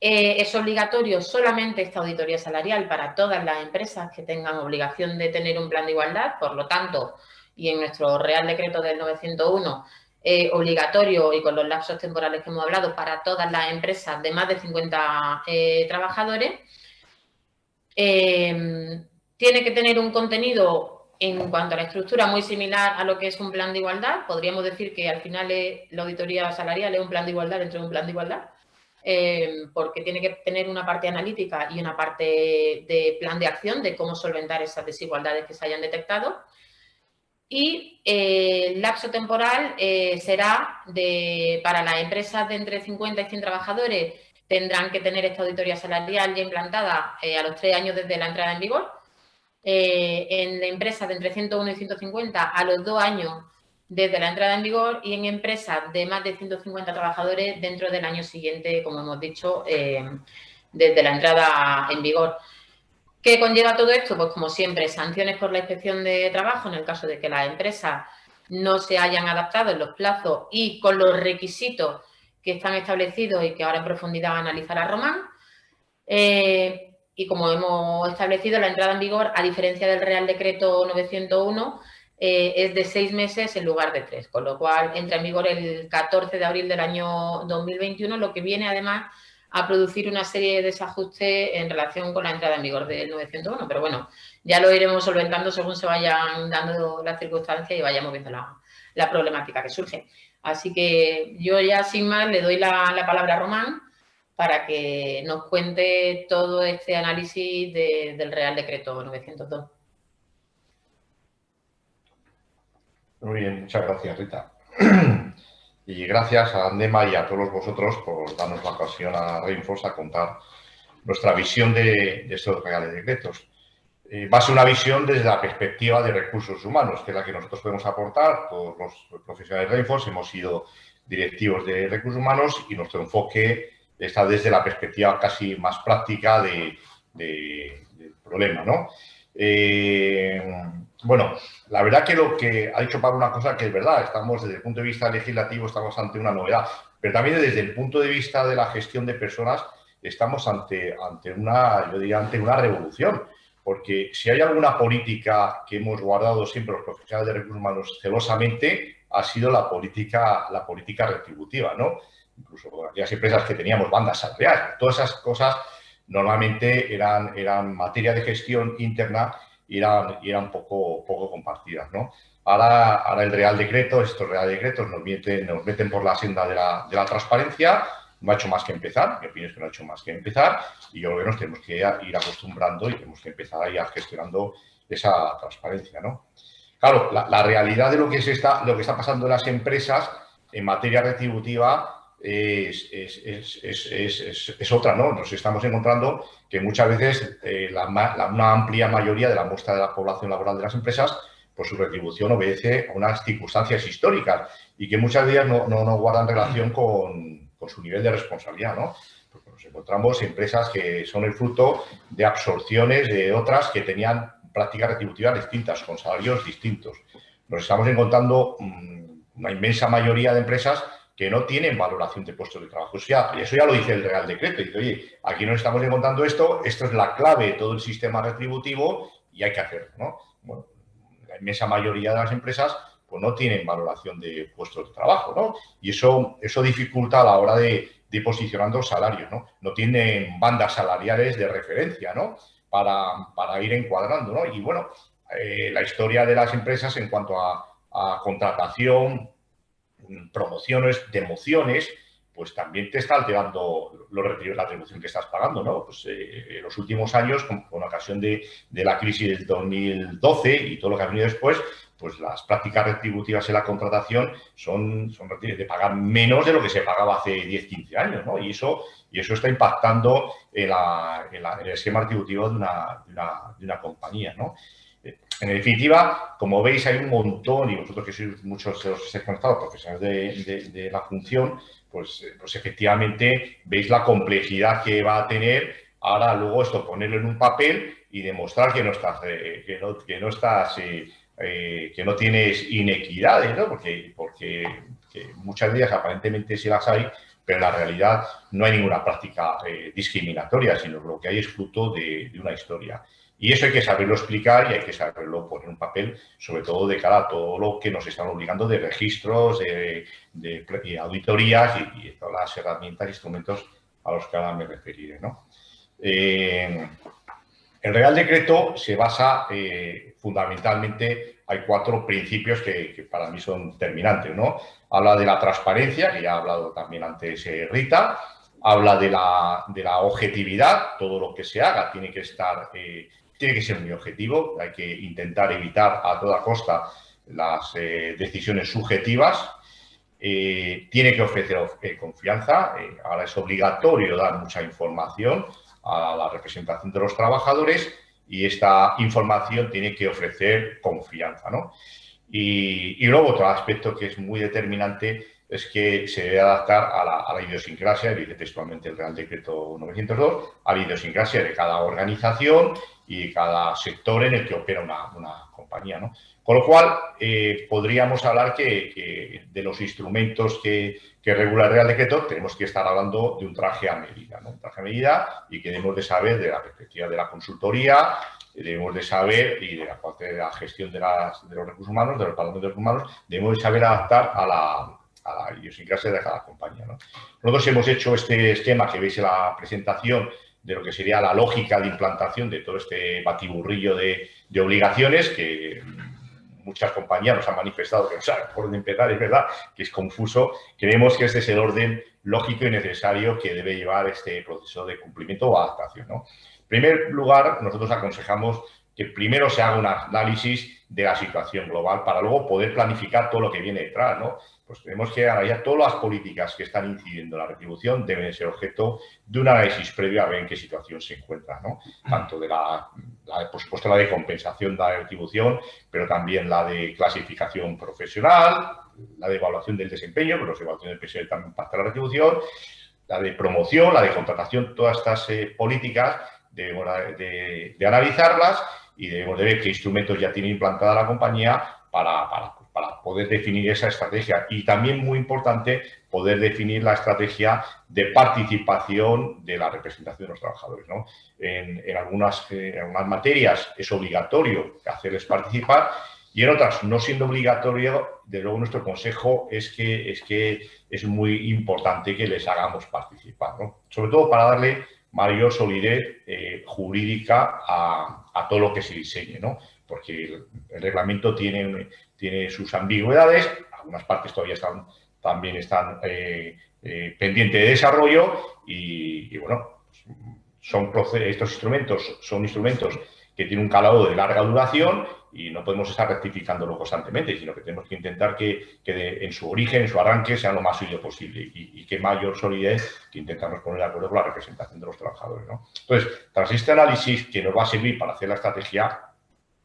Es obligatorio solamente esta auditoría salarial para todas las empresas que tengan obligación de tener un plan de igualdad, por lo tanto, y en nuestro Real Decreto del 901, obligatorio y con los lapsos temporales que hemos hablado para todas las empresas de más de 50 trabajadores. Tiene que tener un contenido en cuanto a la estructura muy similar a lo que es un plan de igualdad. Podríamos decir que al final la auditoría salarial es un plan de igualdad dentro de un plan de igualdad, porque tiene que tener una parte analítica y una parte de plan de acción de cómo solventar esas desigualdades que se hayan detectado. Y el lapso temporal será para las empresas de entre 50 y 100 trabajadores, tendrán que tener esta auditoría salarial ya implantada a los 3 años desde la entrada en vigor. En empresas de entre 101 y 150 a los 2 años desde la entrada en vigor y en empresas de más de 150 trabajadores dentro del año siguiente, como hemos dicho, desde la entrada en vigor. ¿Qué conlleva todo esto? Pues, como siempre, sanciones por la inspección de trabajo en el caso de que las empresas no se hayan adaptado en los plazos y con los requisitos que están establecidos y que ahora en profundidad analizará Román. Y como hemos establecido, la entrada en vigor, a diferencia del Real Decreto 901, es de 6 meses en lugar de 3, con lo cual entra en vigor el 14 de abril del año 2021, lo que viene además a producir una serie de desajustes en relación con la entrada en vigor del 901. Pero bueno, ya lo iremos solventando según se vayan dando las circunstancias y vayamos viendo la problemática que surge. Así que yo ya sin más le doy la palabra a Román para que nos cuente todo este análisis del Real Decreto 902. Muy bien, muchas gracias, Rita. Y gracias a Andema y a todos vosotros por darnos la ocasión a Rainforce a contar nuestra visión de estos reales decretos. Va a ser una visión desde la perspectiva de recursos humanos, que es la que nosotros podemos aportar. Todos los profesionales de Rainforce hemos sido directivos de recursos humanos y nuestro enfoque está desde la perspectiva casi más práctica del problema, ¿no? Bueno, la verdad que lo que ha dicho Pablo una cosa que es verdad, estamos desde el punto de vista legislativo estamos ante una novedad, pero también desde el punto de vista de la gestión de personas estamos ante una revolución, porque si hay alguna política que hemos guardado siempre los profesionales de recursos humanos celosamente ha sido la política retributiva, ¿no? Incluso aquellas empresas que teníamos bandas salariales, todas esas cosas normalmente eran materia de gestión interna y eran poco compartidas, ¿no? Ahora el Real Decreto, estos Real Decretos nos meten por la senda de la transparencia, no ha hecho más que empezar, mi opinión es que no ha hecho más que empezar y yo creo que nos tenemos que ir acostumbrando y tenemos que empezar a ir gestionando esa transparencia, ¿no? Claro, la realidad de lo que está pasando en las empresas en materia retributiva es otra, ¿no? Nos estamos encontrando que muchas veces una amplia mayoría de la muestra de la población laboral de las empresas, pues su retribución obedece a unas circunstancias históricas y que muchas de ellas no guardan relación con su nivel de responsabilidad, ¿no? Porque nos encontramos empresas que son el fruto de absorciones de otras que tenían prácticas retributivas distintas, con salarios distintos. Nos estamos encontrando una inmensa mayoría de empresas que no tienen valoración de puestos de trabajo. Eso ya lo dice el Real Decreto. Dice, oye, aquí nos estamos encontrando esto es la clave de todo el sistema retributivo y hay que hacerlo, ¿no? Bueno, la inmensa mayoría de las empresas pues no tienen valoración de puestos de trabajo, ¿no? Y eso dificulta a la hora de posicionando salarios, ¿no? No tienen bandas salariales de referencia, ¿no? Para ir encuadrando, ¿no? Y bueno, la historia de las empresas en cuanto a contratación, promociones, demociones, pues también te está alterando la retribución que estás pagando, ¿no? Pues en los últimos años, con ocasión de la crisis del 2012 y todo lo que ha venido después, pues las prácticas retributivas en la contratación son de pagar menos de lo que se pagaba hace 10, 15 años, ¿no? Y eso está impactando en el esquema retributivo de una compañía, ¿no? En definitiva, como veis, hay un montón, y vosotros que sois muchos de los que estáis conectados, profesionales de la función, pues efectivamente veis la complejidad que va a tener ahora luego esto, ponerlo en un papel y demostrar que no tienes inequidades, ¿no? Porque muchas de ellas aparentemente sí las hay, pero en la realidad no hay ninguna práctica discriminatoria, sino lo que hay es fruto de una historia. Y eso hay que saberlo explicar y hay que saberlo poner en un papel, sobre todo de cara a todo lo que nos están obligando de registros, de auditorías y todas las herramientas e instrumentos a los que ahora me referiré, ¿no? El Real Decreto se basa fundamentalmente, hay 4 principios que para mí son determinantes, ¿no? Habla de la transparencia, que ya ha hablado también antes Rita, habla de la objetividad, todo lo que se haga tiene que ser muy objetivo, hay que intentar evitar a toda costa las decisiones subjetivas, tiene que ofrecer confianza, ahora es obligatorio dar mucha información a la representación de los trabajadores y esta información tiene que ofrecer confianza, ¿no? Y luego otro aspecto que es muy determinante es que se debe adaptar a la idiosincrasia, dice textualmente el Real Decreto 902, a la idiosincrasia de cada organización y cada sector en el que opera una compañía, ¿no? Con lo cual, podríamos hablar que de los instrumentos que regula el Real Decreto tenemos que estar hablando de un traje a medida, ¿no? Un traje a medida y que debemos de saber de la perspectiva de la consultoría, debemos de saber, y de la parte de la gestión de los recursos humanos, de los departamentos de recursos humanos, debemos de saber adaptar a la idiosincrasia de cada compañía, ¿no? Nosotros hemos hecho este esquema que veis en la presentación de lo que sería la lógica de implantación de todo este batiburrillo de obligaciones que muchas compañías nos han manifestado que no saben por dónde empezar, es verdad que es confuso. Creemos que este es el orden lógico y necesario que debe llevar este proceso de cumplimiento o adaptación, ¿no? En primer lugar, nosotros aconsejamos que primero se haga un análisis de la situación global para luego poder planificar todo lo que viene detrás, ¿no? Pues tenemos que analizar todas las políticas que están incidiendo en la retribución, deben ser objeto de un análisis previo a ver en qué situación se encuentra, ¿no? Tanto de por supuesto, la de compensación de la retribución, pero también la de clasificación profesional, la de evaluación del desempeño, pero las evaluaciones del personal también impactan la retribución, la de promoción, la de contratación, todas estas políticas debemos de analizarlas y debemos de ver qué instrumentos ya tiene implantada la compañía para poder definir esa estrategia. Y también, muy importante, poder definir la estrategia de participación de la representación de los trabajadores, ¿no? En algunas materias es obligatorio hacerles participar y en otras, no siendo obligatorio, de luego nuestro consejo es que es muy importante que les hagamos participar, ¿no? Sobre todo para darle mayor solidez jurídica a todo lo que se diseñe, ¿no? Porque el reglamento tiene sus ambigüedades, algunas partes todavía también están pendientes de desarrollo y bueno, estos instrumentos son instrumentos que tienen un calado de larga duración y no podemos estar rectificándolo constantemente, sino que tenemos que intentar que en su origen, en su arranque, sea lo más sólido posible y qué mayor solidez que intentarnos poner de acuerdo con la representación de los trabajadores, ¿no? Entonces, tras este análisis que nos va a servir para hacer la estrategia,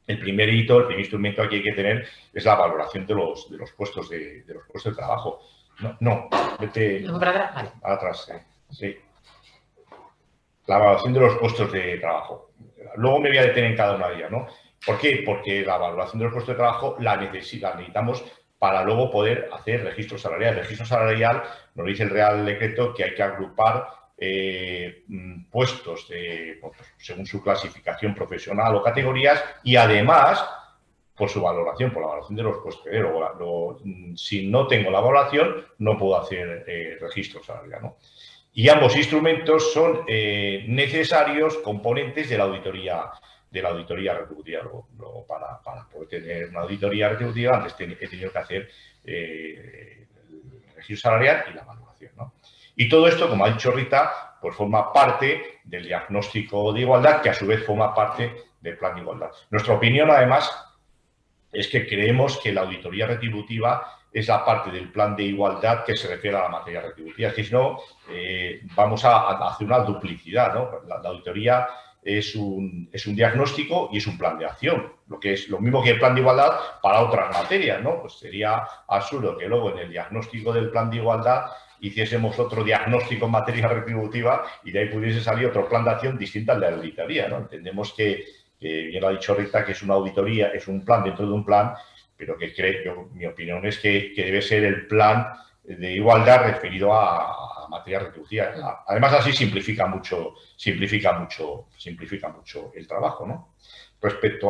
el primer hito, el primer instrumento que hay que tener es la valoración de los puestos de trabajo. No, vete para atrás, vale. atrás, sí. La valoración de los puestos de trabajo. Luego me voy a detener en cada una de ellas, ¿no? ¿Por qué? Porque la valoración de los puestos de trabajo la necesitamos para luego poder hacer registro salarial. El registro salarial nos dice el Real Decreto que hay que agrupar puestos según su clasificación profesional o categorías y además por su valoración, por la valoración de los puestos. Si no tengo la valoración, no puedo hacer registro salarial, ¿no? Y ambos instrumentos son necesarios componentes de la auditoría retributiva. Para poder tener una auditoría retributiva, antes he tenido que hacer el registro salarial y la valoración, ¿no? Y todo esto, como ha dicho Rita, pues forma parte del diagnóstico de igualdad, que a su vez forma parte del plan de igualdad. Nuestra opinión, además, es que creemos que la auditoría retributiva es la parte del plan de igualdad que se refiere a la materia retributiva. Es que si no, vamos a hacer una duplicidad, ¿no? La auditoría es un diagnóstico y es un plan de acción, lo que es lo mismo que el plan de igualdad para otras materias, ¿no? Pues sería absurdo que luego en el diagnóstico del plan de igualdad hiciésemos otro diagnóstico en materia retributiva y de ahí pudiese salir otro plan de acción distinto al de la auditoría, ¿no? Entendemos que bien lo ha dicho Rita, que es una auditoría, es un plan dentro de un plan, pero que mi opinión es que debe ser el plan de igualdad referido a materia retributiva. Además, así simplifica mucho el trabajo, ¿no? Respecto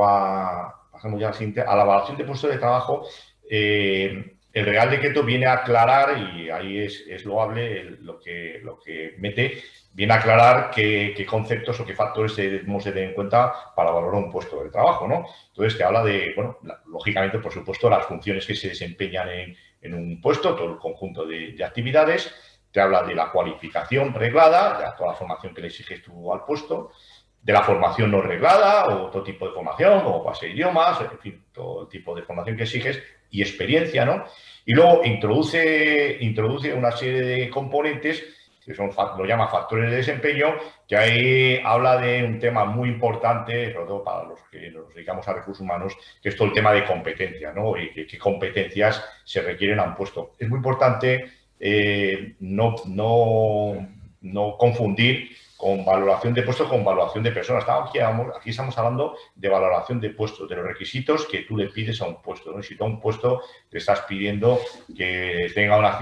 pasamos ya a la evaluación de puestos de trabajo, el Real Decreto viene a aclarar, y ahí es loable lo que mete, viene a aclarar qué conceptos o qué factores debemos de tener en cuenta para valorar un puesto de trabajo, ¿no? Entonces, te habla de, bueno, lógicamente, por supuesto, las funciones que se desempeñan en un puesto, todo el conjunto de actividades, te habla de la cualificación reglada, de toda la formación que le exiges tú al puesto, de la formación no reglada o otro tipo de formación, como base de idiomas, en fin, todo el tipo de formación que exiges y experiencia, ¿no? Y luego introduce una serie de componentes que lo llama factores de desempeño, que ahí habla de un tema muy importante, sobre todo para los que nos dedicamos a recursos humanos, que es todo el tema de competencia, ¿no? Y qué competencias se requieren a un puesto. Es muy importante no confundir con valoración de puestos con valoración de personas. Aquí estamos hablando de valoración de puestos, de los requisitos que tú le pides a un puesto, ¿no? Si tú a un puesto te estás pidiendo que tenga unas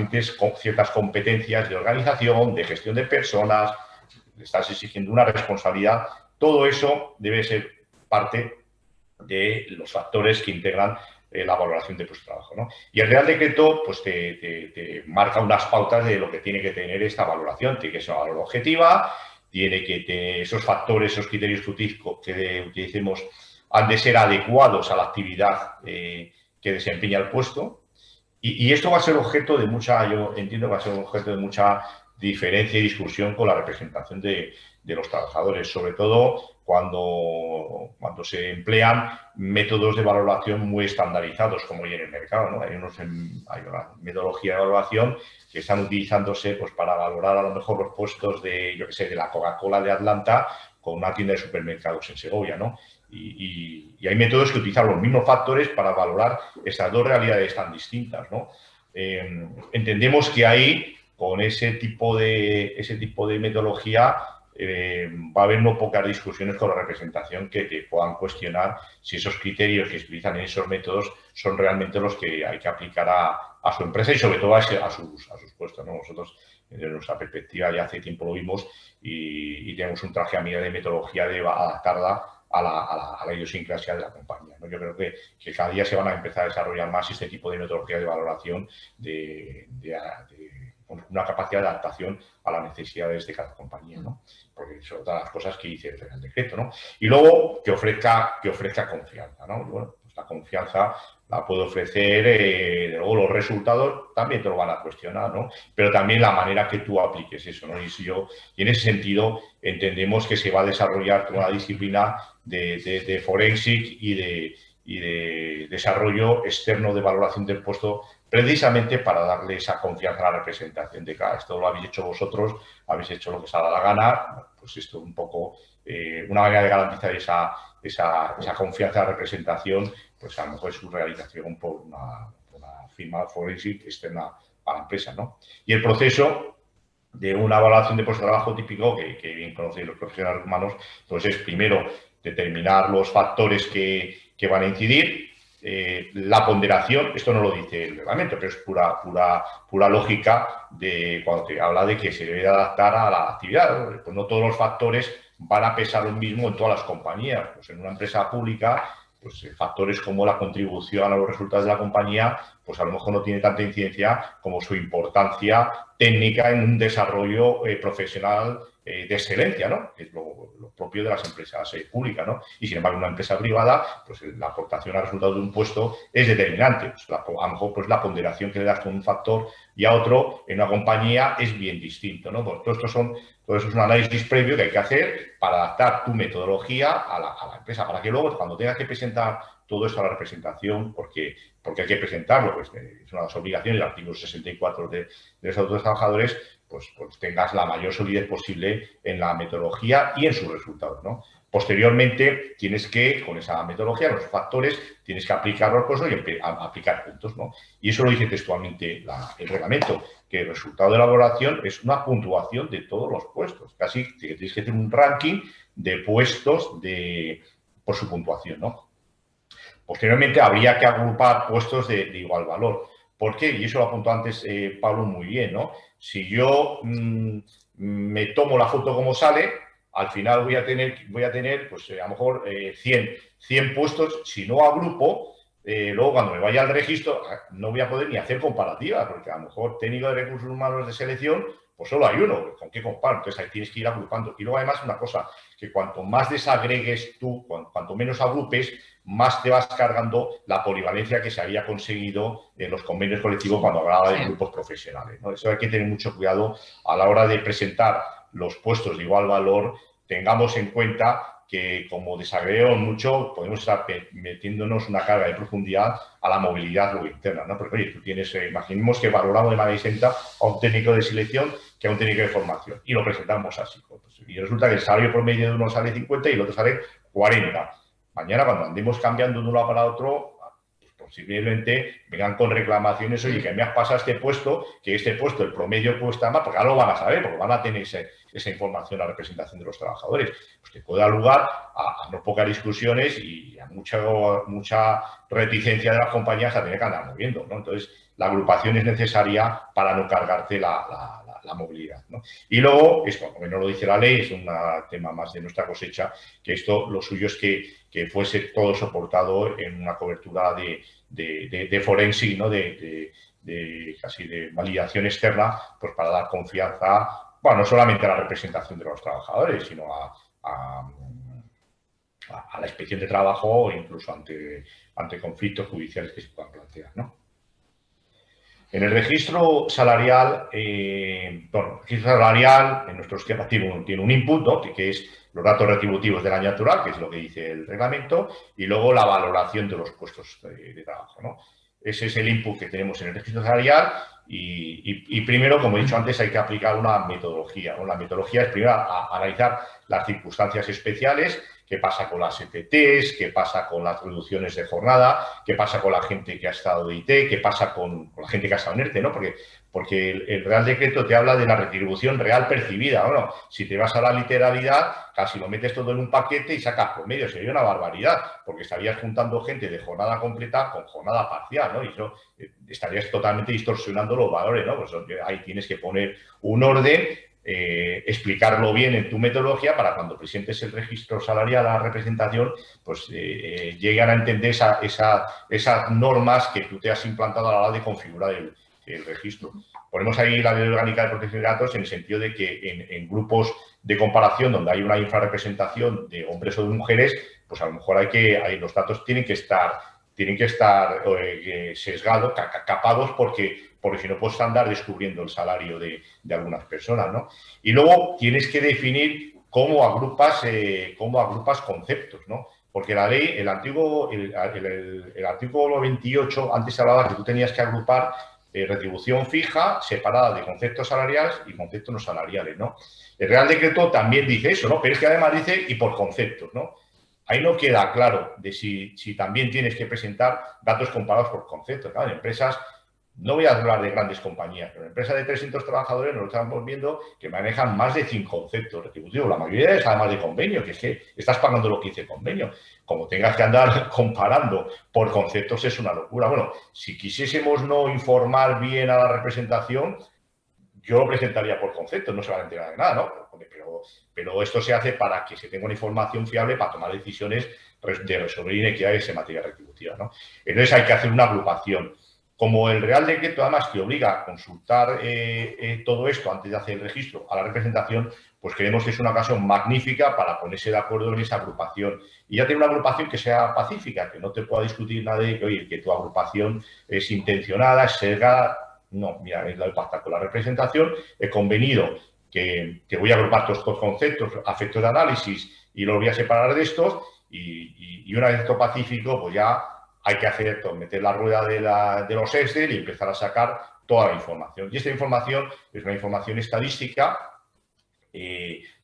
ciertas competencias de organización, de gestión de personas, le estás exigiendo una responsabilidad, todo eso debe ser parte de los factores que integran la valoración de puesto de trabajo, ¿no? Y el Real Decreto pues, te marca unas pautas de lo que tiene que tener esta valoración. Tiene que ser una valoración objetiva, tiene que tener esos factores, esos criterios que utilicemos han de ser adecuados a la actividad que desempeña el puesto. Y esto va a ser objeto de yo entiendo que va a ser objeto de mucha diferencia y discusión con la representación de los trabajadores, sobre todo cuando se emplean métodos de valoración muy estandarizados como hay en el mercado, ¿no? Hay una metodología de evaluación que están utilizándose pues, para valorar a lo mejor los puestos de, yo qué sé, de la Coca-Cola de Atlanta con una tienda de supermercados en Segovia, ¿no? Y hay métodos que utilizan los mismos factores para valorar estas dos realidades tan distintas, ¿no? Entendemos que ahí, con ese tipo de metodología, va a haber no pocas discusiones con la representación que puedan cuestionar si esos criterios que se utilizan en esos métodos son realmente los que hay que aplicar a su empresa y sobre todo a sus puestos, ¿no? Nosotros, desde nuestra perspectiva, ya hace tiempo lo vimos y tenemos un traje a medida de metodología de adaptarla a la idiosincrasia de la compañía, ¿no? Yo creo que cada día se van a empezar a desarrollar más este tipo de metodología de valoración con una capacidad de adaptación a las necesidades de cada compañía, ¿no? Porque son todas las cosas que dice el Real Decreto, ¿no? Y luego que ofrezca confianza, ¿no? Bueno, pues la confianza la puede ofrecer, luego los resultados también te lo van a cuestionar, ¿no? Pero también la manera que tú apliques eso, ¿no? Y en ese sentido entendemos que se va a desarrollar toda la disciplina de forensic y de desarrollo externo de valoración del puesto, precisamente para darle esa confianza a la representación de que esto lo habéis hecho vosotros, habéis hecho lo que os ha dado la gana, pues esto un poco, una manera de garantizar esa confianza a la representación, pues a lo mejor es su realización por una firma forensic externa la empresa, ¿no? Y el proceso de una evaluación de puesto de trabajo típico, que bien conocéis los profesionales humanos, pues es primero determinar los factores que van a incidir. La ponderación, esto no lo dice el reglamento, pero es pura lógica de cuando te habla de que se debe adaptar a la actividad. Pues no todos los factores van a pesar lo mismo en todas las compañías. Pues en una empresa pública, pues factores como la contribución a los resultados de la compañía, pues a lo mejor no tiene tanta incidencia como su importancia técnica en un desarrollo profesional de excelencia, ¿no? Que es lo propio de las empresas públicas, ¿no? Y sin embargo, en una empresa privada, pues la aportación a resultados de un puesto es determinante. Pues, a lo mejor pues, la ponderación que le das con un factor y a otro en una compañía es bien distinto, ¿no? Pues todo eso es un análisis previo que hay que hacer para adaptar tu metodología a la empresa, para que luego, cuando tengas que presentar todo esto a la representación, porque hay que presentarlo, pues es una de las obligaciones del artículo 64 de los Estatutos de los Trabajadores, pues tengas la mayor solidez posible en la metodología y en sus resultados, ¿no? Posteriormente, tienes que, con esa metodología, los factores, tienes que aplicar los costos y aplicar puntos, ¿no? Y eso lo dice textualmente el reglamento, que el resultado de la valoración es una puntuación de todos los puestos. Casi tienes que hacer un ranking de puestos por su puntuación, ¿no? Posteriormente, habría que agrupar puestos de igual valor. ¿Por qué? Y eso lo apuntó antes Pablo muy bien, ¿no? Si yo me tomo la foto como sale, al final voy a tener pues a lo mejor 100 puestos. Si no agrupo, luego cuando me vaya al registro no voy a poder ni hacer comparativa, porque a lo mejor técnico de recursos humanos de selección, pues solo hay uno, ¿con qué comparo? Entonces ahí tienes que ir agrupando. Y luego además una cosa, que cuanto más desagregues tú, cuanto menos agrupes, más te vas cargando la polivalencia que se había conseguido en los convenios colectivos cuando hablaba de grupos profesionales, ¿no? Eso hay que tener mucho cuidado a la hora de presentar los puestos de igual valor. Tengamos en cuenta que como desagregamos mucho, podemos estar metiéndonos una carga de profundidad a la movilidad luego interna, ¿no? Porque, oye, tú tienes, imaginemos que valoramos de manera distinta a un técnico de selección que a un técnico de formación y lo presentamos así. Pues, y resulta que el salario promedio de uno sale 50 y el otro sale 40. Mañana, cuando andemos cambiando de un lado para otro, pues posiblemente vengan con reclamaciones, oye, que me has pasado este puesto, que este puesto, el promedio cuesta más, porque ahora lo van a saber, porque van a tener esa información a la representación de los trabajadores. Pues que puede dar lugar a no pocas discusiones y a mucha reticencia de las compañías a tener que andar moviendo, ¿no? Entonces, la agrupación es necesaria para no cargarte la movilidad, ¿no? Y luego, esto, como no lo dice la ley, es un tema más de nuestra cosecha, que esto lo suyo es que fuese todo soportado en una cobertura de forense, ¿no? Casi de validación externa, pues para dar confianza, bueno, no solamente a la representación de los trabajadores, sino a la inspección de trabajo o incluso ante conflictos judiciales que se puedan plantear, ¿no? En el registro salarial, el registro salarial en nuestro esquema tiene un input, ¿no? Que es los datos retributivos del año natural, que es lo que dice el reglamento, y luego la valoración de los puestos de trabajo, ¿no? Ese es el input que tenemos en el registro salarial y primero, como he dicho antes, hay que aplicar una metodología. La metodología es primero analizar las circunstancias especiales, qué pasa con las ETTs, qué pasa con las reducciones de jornada, qué pasa con la gente que ha estado de IT, qué pasa con la gente que ha estado en ERTE, ¿no? Porque el Real Decreto te habla de la retribución real percibida. Bueno, si te vas a la literalidad, casi lo metes todo en un paquete y sacas promedio. Sería una barbaridad, porque estarías juntando gente de jornada completa con jornada parcial, ¿no? Y eso estarías totalmente distorsionando los valores, ¿no? Pues ahí tienes que poner un orden, explicarlo bien en tu metodología para cuando presentes el registro salarial a la representación, pues llegan a entender esas normas que tú te has implantado a la hora de configurar el registro. Ponemos ahí la Ley Orgánica de Protección de Datos en el sentido de que en grupos de comparación donde hay una infrarrepresentación de hombres o de mujeres, pues a lo mejor los datos tienen que estar sesgados, capados, porque si no puedes andar descubriendo el salario de algunas personas, ¿no? Y luego tienes que definir cómo agrupas conceptos, ¿no? Porque la ley, el artículo 28, antes hablaba que tú tenías que agrupar retribución fija separada de conceptos salariales y conceptos no salariales, ¿no? El Real Decreto también dice eso, ¿no? Pero es que además dice y por conceptos, ¿no? Ahí no queda claro de si también tienes que presentar datos comparados por conceptos. Claro, en empresas no voy a hablar de grandes compañías, pero empresas de 300 trabajadores nos estamos viendo que manejan más de 5 conceptos retributivos. La mayoría es además de convenio, que es que estás pagando lo que dice convenio. Como tengas que andar comparando por conceptos es una locura. Bueno, si quisiésemos no informar bien a la representación, yo lo presentaría por conceptos, no se van a enterar de nada, ¿no? Pero esto se hace para que se tenga una información fiable para tomar decisiones de resolver inequidades en materia retributiva, ¿no? Entonces hay que hacer una agrupación. Como el Real Decreto, además, que obliga a consultar todo esto antes de hacer el registro a la representación, pues creemos que es una ocasión magnífica para ponerse de acuerdo en esa agrupación. Y ya tener una agrupación que sea pacífica, que no te pueda discutir nadie que, oye, que tu agrupación es intencionada, es sesgada. No, mira, es la de pactar con la representación. He convenido que voy a agrupar todos estos conceptos a efectos de análisis y los voy a separar de estos. Y una vez esto pacífico, pues ya hay que hacer esto, meter la rueda de los Excel y empezar a sacar toda la información. Y esta información es una información estadística,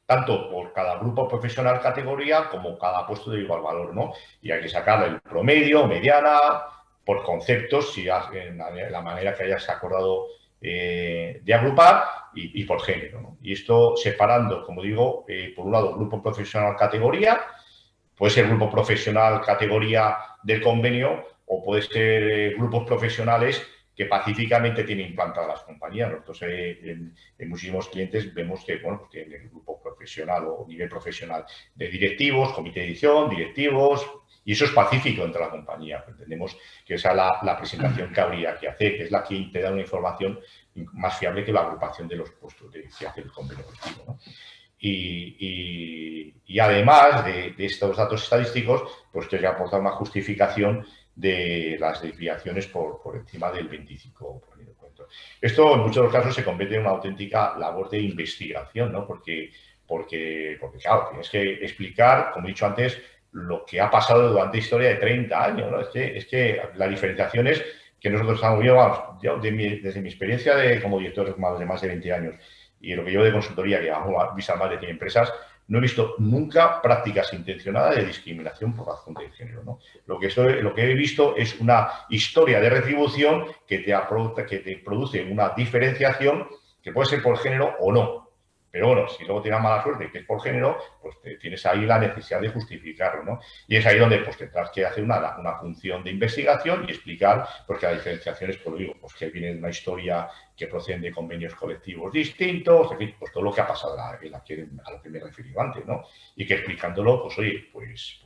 tanto por cada grupo profesional categoría como cada puesto de igual valor, ¿no? Y hay que sacar el promedio, mediana, por conceptos, si en la manera que hayas acordado de agrupar y por género, ¿no? Y esto separando, como digo, por un lado, grupo profesional categoría, puede ser grupo profesional categoría del convenio o puede ser grupos profesionales que pacíficamente tienen implantadas las compañías. Nosotros en muchísimos clientes vemos que, bueno, que en el grupo profesional o nivel profesional de directivos, comité de edición, directivos, y eso es pacífico entre la compañía. Entendemos que esa es la presentación que habría que hacer, que es la que te da una información más fiable que la agrupación de los puestos que hace el convenio colectivo, ¿no? Y además de estos datos estadísticos, pues que aporta una justificación de las desviaciones por encima del 25%. Esto en muchos de los casos se convierte en una auténtica labor de investigación, ¿no? Porque claro, tienes que explicar, como he dicho antes, lo que ha pasado durante la historia de 30 años, ¿no? Es que la diferenciación es que nosotros estamos desde mi experiencia como director de más de 20 años y lo que llevo de consultoría, que vamos a visitar más de 100 empresas, no he visto nunca prácticas intencionadas de discriminación por razón de género, ¿no? Lo que he visto es una historia de retribución que te produce una diferenciación que puede ser por género o no. Pero bueno, si luego tienes mala suerte que es por género, pues tienes ahí la necesidad de justificarlo, ¿no? Y es ahí donde pues tendrás que hacer una función de investigación y explicar pues, que la diferenciación es, por lo digo, pues que viene de una historia que proceden de convenios colectivos distintos, en fin, pues todo lo que ha pasado a lo que me he referido antes, ¿no? Y que explicándolo, pues oye, pues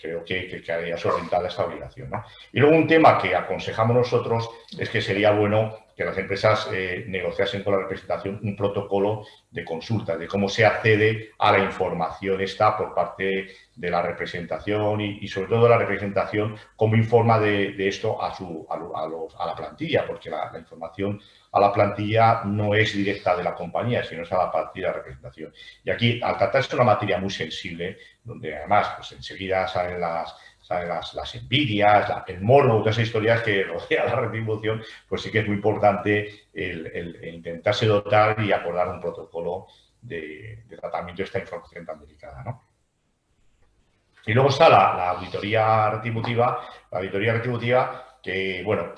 creo que habría solventada esta obligación, ¿no? Y luego un tema que aconsejamos nosotros es que sería bueno que las empresas negociasen con la representación un protocolo de consulta, de cómo se accede a la información esta por parte de la representación y sobre todo la representación, cómo informa de esto a la plantilla, porque la información a la plantilla no es directa de la compañía, sino es a la plantilla de la representación. Y aquí, al tratarse de una materia muy sensible, donde además pues, enseguida salen las envidias, el morbo, todas esas historias que rodean la retribución, pues sí que es muy importante el intentarse dotar y acordar un protocolo de tratamiento de esta información tan delicada, ¿no? Y luego está la auditoría retributiva. La auditoría retributiva que, bueno,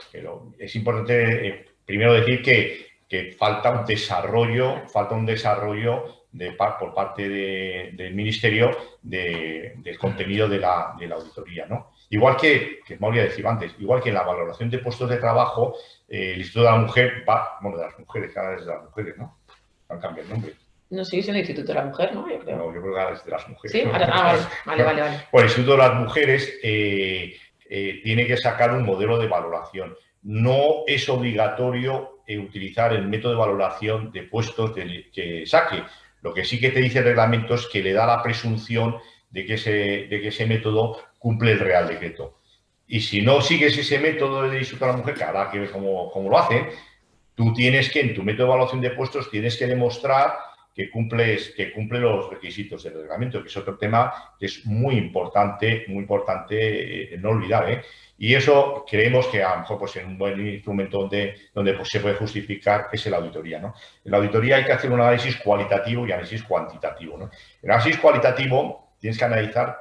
es importante primero decir que falta un desarrollo por parte del Ministerio del contenido de la auditoría, ¿no? Igual que me olvidé decir antes, igual que en la valoración de puestos de trabajo, el Instituto de la Mujer de las mujeres, cada vez de las mujeres, ¿no? Han cambiado el nombre. No, sigue siendo el Instituto de la Mujer, ¿no? Yo creo. No, yo creo que ahora es de las mujeres. Sí, ¿no? Vale. Pues el Instituto de las Mujeres tiene que sacar un modelo de valoración. No es obligatorio utilizar el método de valoración de puestos que saque. Lo que sí que te dice el reglamento es que le da la presunción de que ese método cumple el Real Decreto. Y si no sigues ese método del Instituto de la Mujer, que habrá que ver cómo lo hacen, tú tienes que, en tu método de evaluación de puestos, tienes que demostrar que cumple los requisitos del reglamento, que es otro tema que es muy importante no olvidar, ¿eh? Y eso creemos que a lo mejor pues, en un buen instrumento donde pues, se puede justificar es la auditoría, ¿no? En la auditoría hay que hacer un análisis cualitativo y análisis cuantitativo, ¿no? En el análisis cualitativo tienes que analizar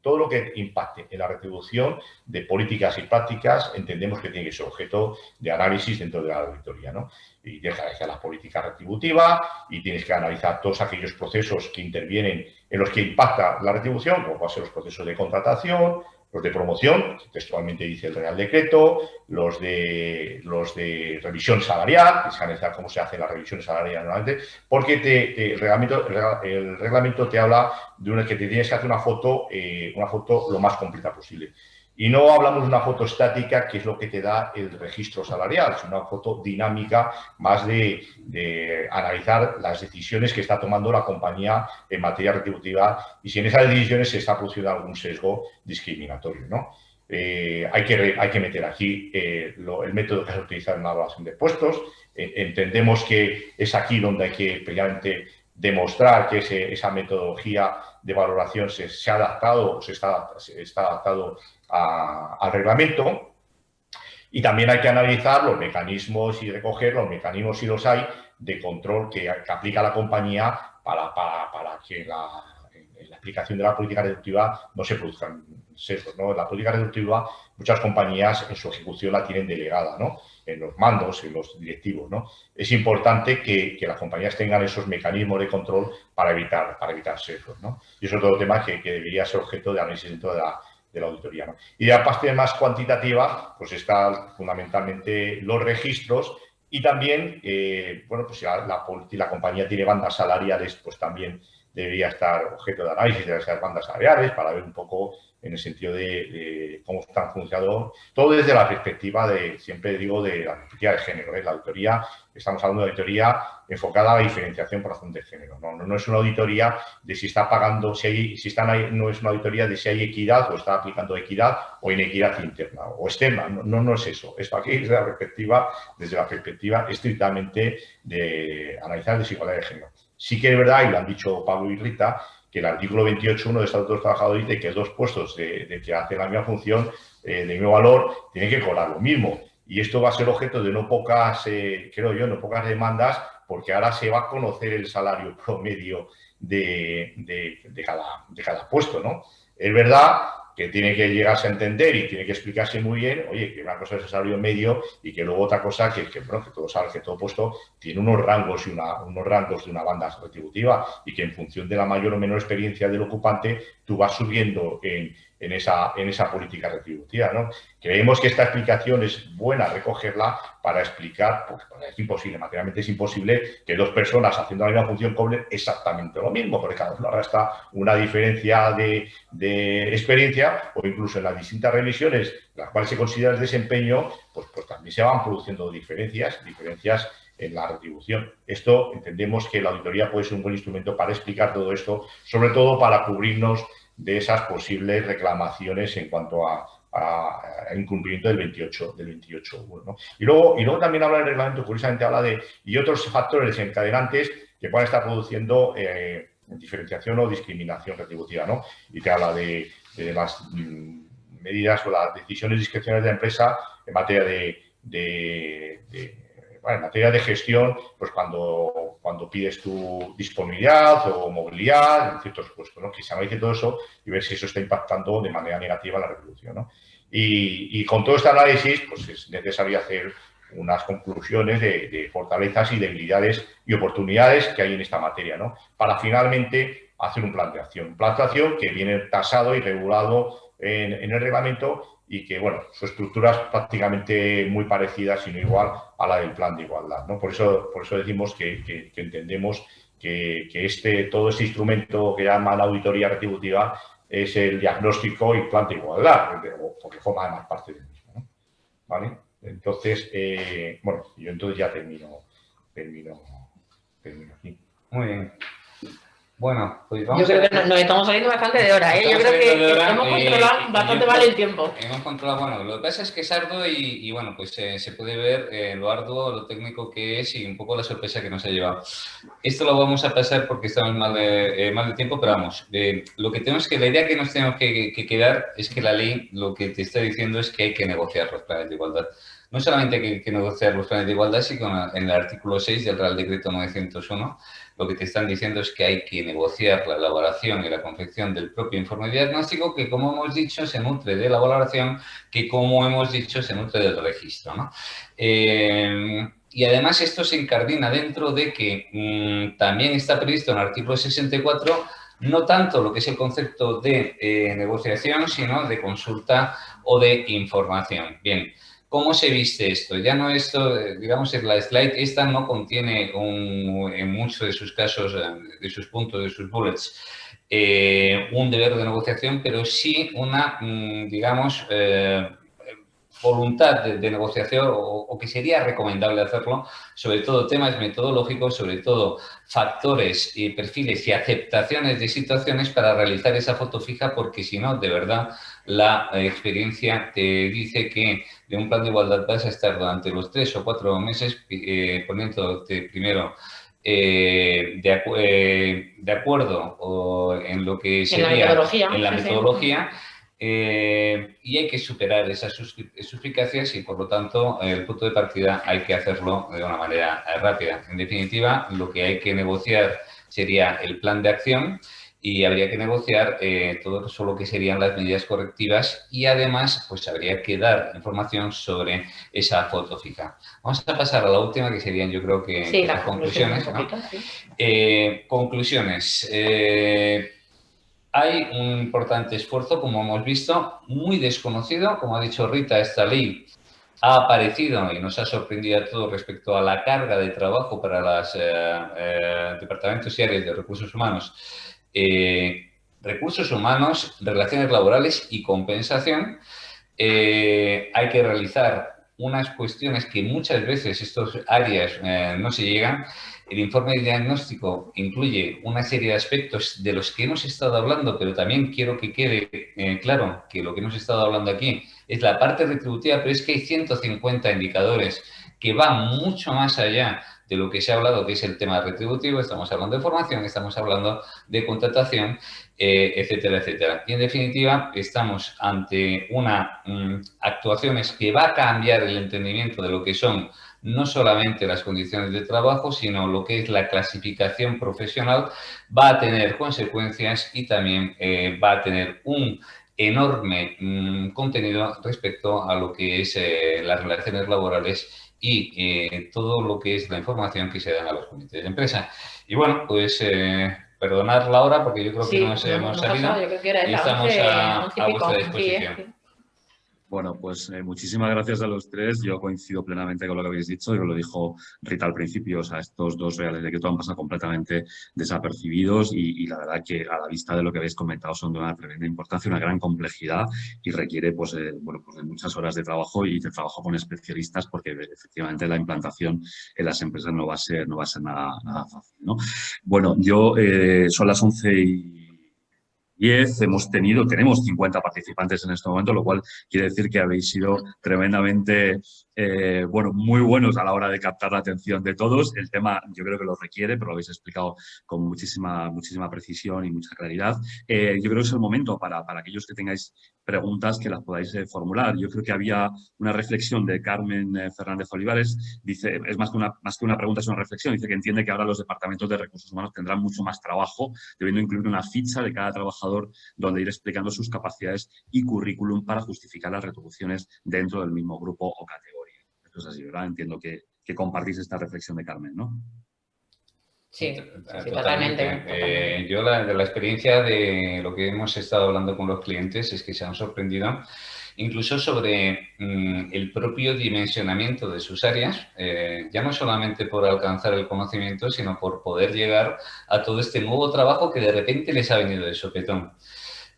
Todo lo que impacte en la retribución de políticas y prácticas entendemos que tiene que ser objeto de análisis dentro de la auditoría, ¿no? Y tienes que analizar las políticas retributivas y tienes que analizar todos aquellos procesos que intervienen en los que impacta la retribución, como pueden ser los procesos de contratación, los de promoción, textualmente dice el Real Decreto, los de revisión salarial, que se analiza cómo se hacen las revisiones salariales normalmente, porque el reglamento te habla de que te tienes que hacer una foto lo más completa posible. Y no hablamos de una foto estática, que es lo que te da el registro salarial, sino una foto dinámica, más de analizar las decisiones que está tomando la compañía en materia retributiva y si en esas decisiones se está produciendo algún sesgo discriminatorio, ¿no? Hay que meter aquí el método que se utiliza en la evaluación de puestos. Entendemos que es aquí donde hay que previamente demostrar que esa metodología de valoración se ha adaptado o está adaptado al reglamento. Y también hay que analizar los mecanismos y recoger los mecanismos, si los hay, de control que aplica la compañía para que en la aplicación de la política reductiva no se produzcan sesgos, ¿no? La política reductiva, muchas compañías en su ejecución la tienen delegada, ¿no? En los mandos, en los directivos, ¿no? Es importante que las compañías tengan esos mecanismos de control para evitar sesgos, ¿no? Y eso es otro tema que debería ser objeto de análisis dentro de la auditoría, ¿no? Y de la parte más cuantitativa, pues está fundamentalmente los registros y también, bueno, pues si la compañía tiene bandas salariales, pues también debería estar objeto de análisis de esas bandas salariales para ver un poco en el sentido de cómo están funcionando, todo desde la perspectiva siempre digo, de la perspectiva de género, ¿eh? La auditoría, estamos hablando de auditoría enfocada a la diferenciación por razón de género, no es una auditoría de si está pagando, no es una auditoría de si hay equidad o está aplicando equidad o inequidad interna o externa, no es eso, es aquí desde la perspectiva estrictamente de analizar desigualdad de género. Sí que es verdad, y lo han dicho Pablo y Rita, que el artículo 28.1 del Estatuto de los Trabajadores dice que 2 puestos de que hacen la misma función, de mismo valor, tienen que cobrar lo mismo. Y esto va a ser objeto de no pocas demandas, porque ahora se va a conocer el salario promedio de cada puesto, ¿no? Es verdad que tiene que llegarse a entender y tiene que explicarse muy bien, oye, que una cosa es el salario medio y que luego otra cosa que todos saben que todo puesto tiene unos rangos de una banda retributiva y que en función de la mayor o menor experiencia del ocupante tú vas subiendo en esa política retributiva, ¿no? Creemos que esta explicación es buena recogerla para explicar, porque es imposible, materialmente es imposible que 2 personas haciendo la misma función cobren exactamente lo mismo, porque cada uno arrastra una diferencia de experiencia o incluso en las distintas revisiones, las cuales se considera el desempeño, pues también se van produciendo diferencias en la retribución. Esto entendemos que la auditoría puede ser un buen instrumento para explicar todo esto, sobre todo para cubrirnos de esas posibles reclamaciones en cuanto a incumplimiento del 28.1, ¿no? Y luego también habla del reglamento, curiosamente habla y otros factores desencadenantes que puedan estar produciendo diferenciación o discriminación retributiva, ¿no? Y te habla de las medidas o las decisiones discrecionales de la empresa en materia en materia de gestión, pues cuando pides tu disponibilidad o movilidad en ciertos puestos, ¿no? Que se analice todo eso y ver si eso está impactando de manera negativa en la retribución, ¿no? Y con todo este análisis, pues es necesario hacer unas conclusiones de fortalezas y debilidades y oportunidades que hay en esta materia, ¿no? Para finalmente hacer un plan de acción. Un plan de acción que viene tasado y regulado en el reglamento y que, bueno, su estructura es prácticamente muy parecida, si no igual, a la del plan de igualdad, ¿no? Por eso decimos que entendemos que todo este instrumento que llaman auditoría retributiva es el diagnóstico y plan de igualdad, porque forma además parte del mismo, ¿no? ¿Vale? Entonces, bueno, yo entonces ya termino aquí. Muy bien. Bueno, pues vamos. Yo creo que nos estamos saliendo bastante de hora, ¿eh? Yo creo que hemos controlado bastante mal el tiempo. Hemos controlado, bueno, lo que pasa es que es arduo y bueno, pues se puede ver lo arduo, lo técnico que es y un poco la sorpresa que nos ha llevado. Esto lo vamos a pasar porque estamos mal de tiempo, pero vamos, la idea que nos tenemos que quedar es que la ley lo que te está diciendo es que hay que negociar los planes de igualdad. no solamente hay que negociar los planes de igualdad, sino en el artículo 6 del Real Decreto 901, lo que te están diciendo es que hay que negociar la elaboración y la confección del propio informe diagnóstico, que, como hemos dicho, se nutre de la valoración, que, como hemos dicho, se nutre del registro, ¿no? Y además esto se incardina dentro de que también está previsto en el artículo 64 no tanto lo que es el concepto de negociación, sino de consulta o de información. Bien, ¿cómo se viste esto? Ya no esto, digamos, en la slide esta no contiene en muchos de sus casos, de sus puntos, de sus bullets, un deber de negociación, pero sí una, digamos, voluntad de negociación o que sería recomendable hacerlo, sobre todo temas metodológicos, sobre todo factores y perfiles y aceptaciones de situaciones para realizar esa foto fija, porque si no, de verdad, la experiencia te dice que de un plan de igualdad vas a estar durante los 3 o 4 meses poniéndote primero de acuerdo o en lo que sería en la metodología. Y hay que superar esas suspicacias y, por lo tanto, el punto de partida hay que hacerlo de una manera rápida. En definitiva, lo que hay que negociar sería el plan de acción y habría que negociar todo lo que serían las medidas correctivas y, además, pues habría que dar información sobre esa foto fija. Vamos a pasar a la última, que serían, yo creo que, sí, las conclusiones, ¿no? Sí. Conclusiones. Hay un importante esfuerzo, como hemos visto, muy desconocido. Como ha dicho Rita, esta ley ha aparecido y nos ha sorprendido a todos respecto a la carga de trabajo para los departamentos y áreas de recursos humanos. Recursos humanos, relaciones laborales y compensación. Hay que realizar unas cuestiones que muchas veces estas áreas no se llegan. El informe de diagnóstico incluye una serie de aspectos de los que hemos estado hablando, pero también quiero que quede claro que lo que hemos estado hablando aquí es la parte retributiva, pero es que hay 150 indicadores que van mucho más allá de lo que se ha hablado, que es el tema retributivo. Estamos hablando de formación, estamos hablando de contratación, etcétera, etcétera. Y, en definitiva, estamos ante una actuaciones que va a cambiar el entendimiento de lo que son no solamente las condiciones de trabajo, sino lo que es la clasificación profesional. Va a tener consecuencias y también va a tener un enorme contenido respecto a lo que es las relaciones laborales y todo lo que es la información que se dan a los comités de empresa. Y bueno, pues perdonad la hora, porque yo creo que nos hemos salido y estamos a vuestra disposición. Bueno, pues muchísimas gracias a los tres. Yo coincido plenamente con lo que habéis dicho y que lo dijo Rita al principio. O sea, estos dos reales decretos han pasado completamente desapercibidos y la verdad que, a la vista de lo que habéis comentado, son de una tremenda importancia, una gran complejidad y requiere pues, bueno, pues de muchas horas de trabajo y de trabajo con especialistas, porque efectivamente la implantación en las empresas no va a ser nada fácil, ¿no? Bueno, son las 11:10, tenemos 50 participantes en este momento, lo cual quiere decir que habéis sido tremendamente, muy buenos a la hora de captar la atención de todos. El tema yo creo que lo requiere, pero lo habéis explicado con muchísima precisión y mucha claridad. Yo creo que es el momento para aquellos que tengáis preguntas que las podáis formular. Yo creo que había una reflexión de Carmen Fernández Olivares. Dice, es más que una pregunta, es una reflexión. Dice que entiende que ahora los departamentos de recursos humanos tendrán mucho más trabajo, debiendo incluir una ficha de cada trabajador donde ir explicando sus capacidades y currículum para justificar las retribuciones dentro del mismo grupo o categoría. Esto es así, ¿verdad? Entiendo que compartís esta reflexión de Carmen, ¿no? Sí, totalmente. Yo de la experiencia de lo que hemos estado hablando con los clientes es que se han sorprendido incluso sobre el propio dimensionamiento de sus áreas, ya no solamente por alcanzar el conocimiento, sino por poder llegar a todo este nuevo trabajo que de repente les ha venido de sopetón.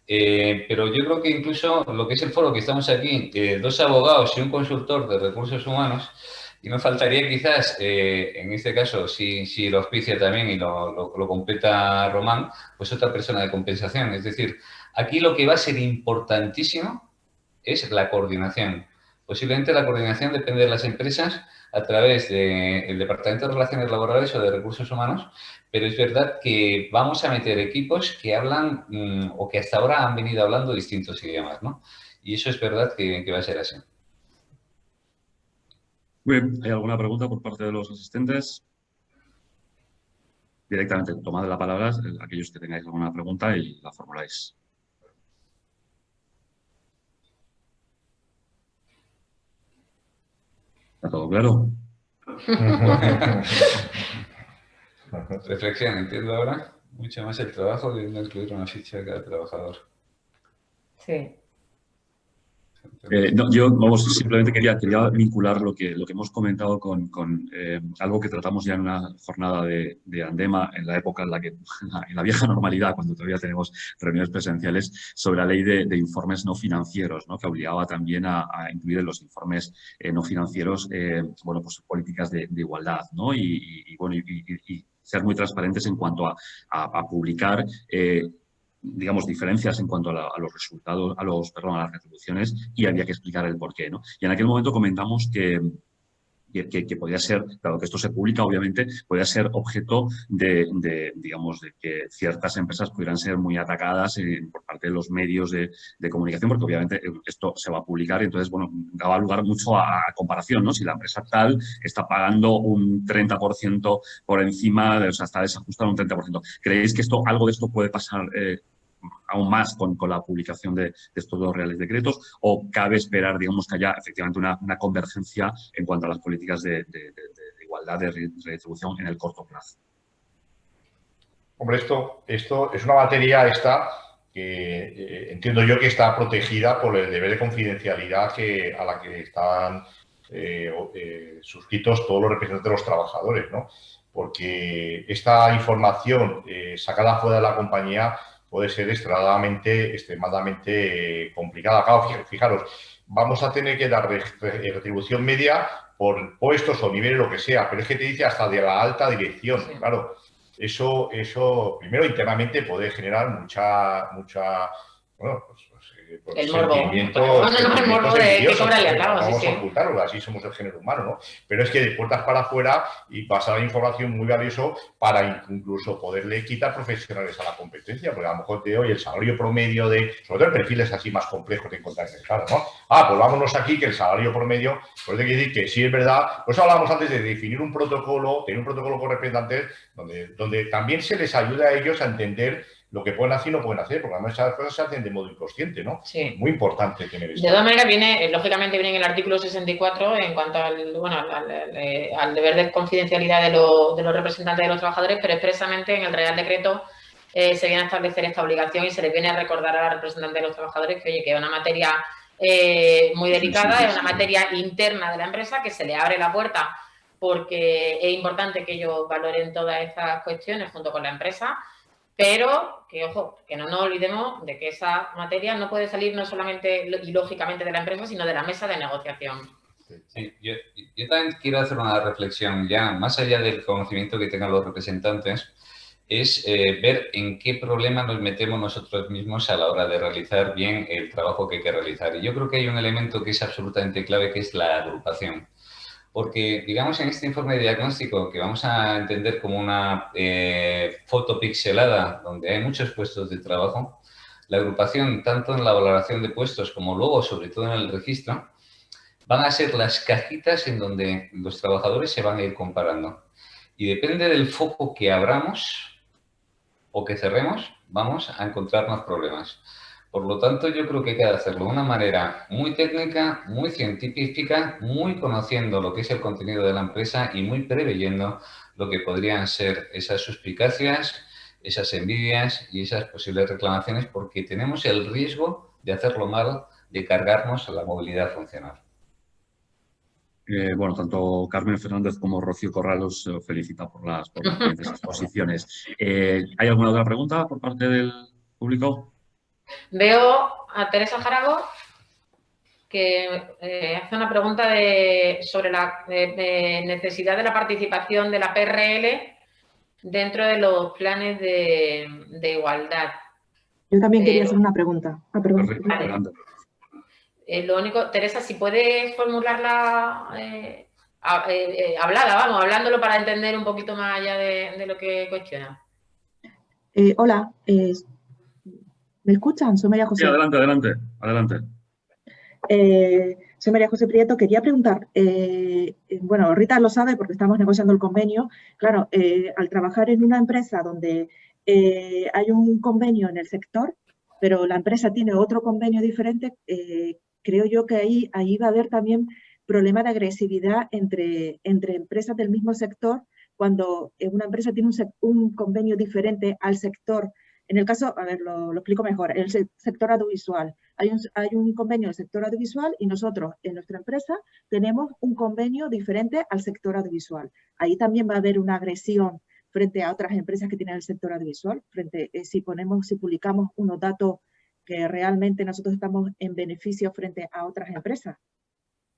Pero yo creo que incluso lo que es el foro que estamos aquí, 2 abogados y un consultor de recursos humanos, y nos faltaría quizás, en este caso, si lo auspicia también y lo completa Román, pues otra persona de compensación. Es decir, aquí lo que va a ser importantísimo es la coordinación. Posiblemente la coordinación depende de las empresas a través del Departamento de Relaciones Laborales o de Recursos Humanos, pero es verdad que vamos a meter equipos que hablan o que hasta ahora han venido hablando distintos idiomas, ¿no? Y eso es verdad que va a ser así. Muy bien, ¿hay alguna pregunta por parte de los asistentes? Directamente, tomad la palabra, aquellos que tengáis alguna pregunta y la formuláis. ¿Está todo claro? Reflexión, entiendo ahora mucho más el trabajo de no incluir una ficha de cada trabajador. Sí. No, yo, vamos, simplemente quería vincular lo que hemos comentado con algo que tratamos ya en una jornada de Andema en la época en la que, en la vieja normalidad, cuando todavía tenemos reuniones presenciales, sobre la ley de informes no financieros, ¿no? Que obligaba también a incluir en los informes no financieros, bueno, pues políticas de igualdad, ¿no? Bueno, y ser muy transparentes en cuanto a publicar digamos, diferencias en cuanto a los resultados, a las retribuciones, y había que explicar el porqué, ¿no? Y en aquel momento comentamos que podía ser, claro que esto se publica, obviamente, podía ser objeto digamos, de que ciertas empresas pudieran ser muy atacadas por parte de los medios de comunicación, porque obviamente esto se va a publicar y entonces, bueno, daba lugar mucho a comparación, ¿no? Si la empresa tal está pagando un 30% por encima, o sea, está desajustada un 30%. ¿Creéis que algo de esto puede pasar aún más con la publicación de estos dos reales decretos, o cabe esperar, digamos, que haya efectivamente una convergencia en cuanto a las políticas de igualdad, de redistribución en el corto plazo? Hombre, esto es una materia que entiendo yo que está protegida por el deber de confidencialidad a la que están suscritos todos los representantes de los trabajadores, ¿no? Porque esta información sacada fuera de la compañía puede ser extremadamente complicada. Claro, fijaros, vamos a tener que dar retribución media por puestos o niveles, lo que sea, pero es que te dice hasta de la alta dirección, Sí. claro. Eso, primero, internamente puede generar bueno, pues El morbo. sentimientos El morbo de que cobra el no lado, vamos sí, a sí. ocultarlo, así somos el género humano, ¿no? Pero es que de puertas para afuera y pasar información muy valioso para incluso poderle quitar profesionales a la competencia, porque a lo mejor te oye el salario promedio sobre todo en perfiles así más complejos de encontrar en el mercado, ¿no? Pues vámonos aquí que el salario promedio, pues hay que decir que sí es verdad, pues hablábamos antes de definir un protocolo, tener un protocolo con representantes donde también se les ayuda a ellos a entender lo que pueden hacer y no pueden hacer, porque además esas cosas se hacen de modo inconsciente, ¿no? Sí. Muy importante tener esto. De todas maneras, lógicamente viene en el artículo 64 en cuanto al deber de confidencialidad de los representantes de los trabajadores, pero expresamente en el Real Decreto se viene a establecer esta obligación y se les viene a recordar a los representantes de los trabajadores que, oye, que es una materia muy delicada, es una materia interna de la empresa, que se le abre la puerta porque es importante que ellos valoren todas estas cuestiones junto con la empresa, pero que, ojo, que no nos olvidemos de que esa materia no puede salir no solamente y lógicamente de la empresa, sino de la mesa de negociación. Sí, yo también quiero hacer una reflexión ya, más allá del conocimiento que tengan los representantes, es ver en qué problema nos metemos nosotros mismos a la hora de realizar bien el trabajo que hay que realizar. Y yo creo que hay un elemento que es absolutamente clave, que es la agrupación. Porque, digamos, en este informe de diagnóstico, que vamos a entender como una foto pixelada, donde hay muchos puestos de trabajo, la agrupación, tanto en la valoración de puestos como luego, sobre todo en el registro, van a ser las cajitas en donde los trabajadores se van a ir comparando. Y depende del foco que abramos o que cerremos, vamos a encontrarnos problemas. Por lo tanto, yo creo que hay que hacerlo de una manera muy técnica, muy científica, muy conociendo lo que es el contenido de la empresa y muy preveyendo lo que podrían ser esas suspicacias, esas envidias y esas posibles reclamaciones, porque tenemos el riesgo de hacerlo mal, de cargarnos a la movilidad funcional. Bueno, tanto Carmen Fernández como Rocío Corral os felicita por las diferentes exposiciones. ¿Hay alguna otra pregunta por parte del público? Veo a Teresa Jarago que hace una pregunta sobre la necesidad de la participación de la PRL dentro de los planes de igualdad. Yo también quería hacer una pregunta. Adelante. Lo único, Teresa, si puedes formularla hablada, hablándolo para entender un poquito más allá de lo que cuestiona. Hola, ¿me escuchan? Soy María José. Sí, adelante. Soy María José Prieto. Quería preguntar, bueno, Rita lo sabe porque estamos negociando el convenio. Claro, al trabajar en una empresa donde hay un convenio en el sector, pero la empresa tiene otro convenio diferente, creo yo que ahí va a haber también problema de agresividad entre empresas del mismo sector cuando una empresa tiene un convenio diferente al sector. En el caso, a ver, lo explico mejor, en el sector audiovisual. Hay un convenio del sector audiovisual y nosotros en nuestra empresa tenemos un convenio diferente al sector audiovisual. Ahí también va a haber una agresión frente a otras empresas que tienen el sector audiovisual, si publicamos unos datos que realmente nosotros estamos en beneficio frente a otras empresas.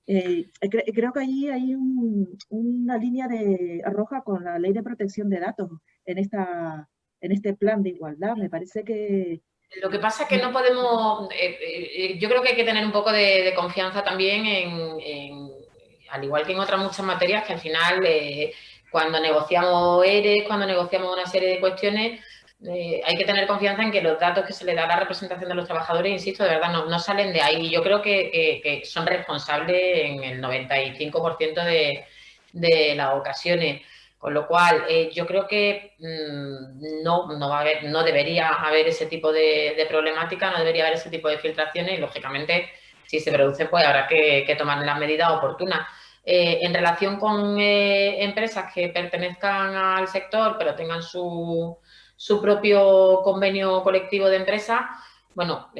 Creo que allí hay una línea roja con la Ley de Protección de Datos en este plan de igualdad. Me parece que... Lo que pasa es que no podemos... yo creo que hay que tener un poco de confianza también al igual que en otras muchas materias, que al final cuando negociamos ERES, cuando negociamos una serie de cuestiones, hay que tener confianza en que los datos que se le da a la representación de los trabajadores, insisto, de verdad no salen de ahí. Yo creo que son responsables en el 95% de las ocasiones. Con lo cual, yo creo que no debería haber ese tipo de problemática, no debería haber ese tipo de filtraciones y, lógicamente, si se produce, pues habrá que tomar las medidas oportunas. En relación con empresas que pertenezcan al sector, pero tengan su propio convenio colectivo de empresa, bueno,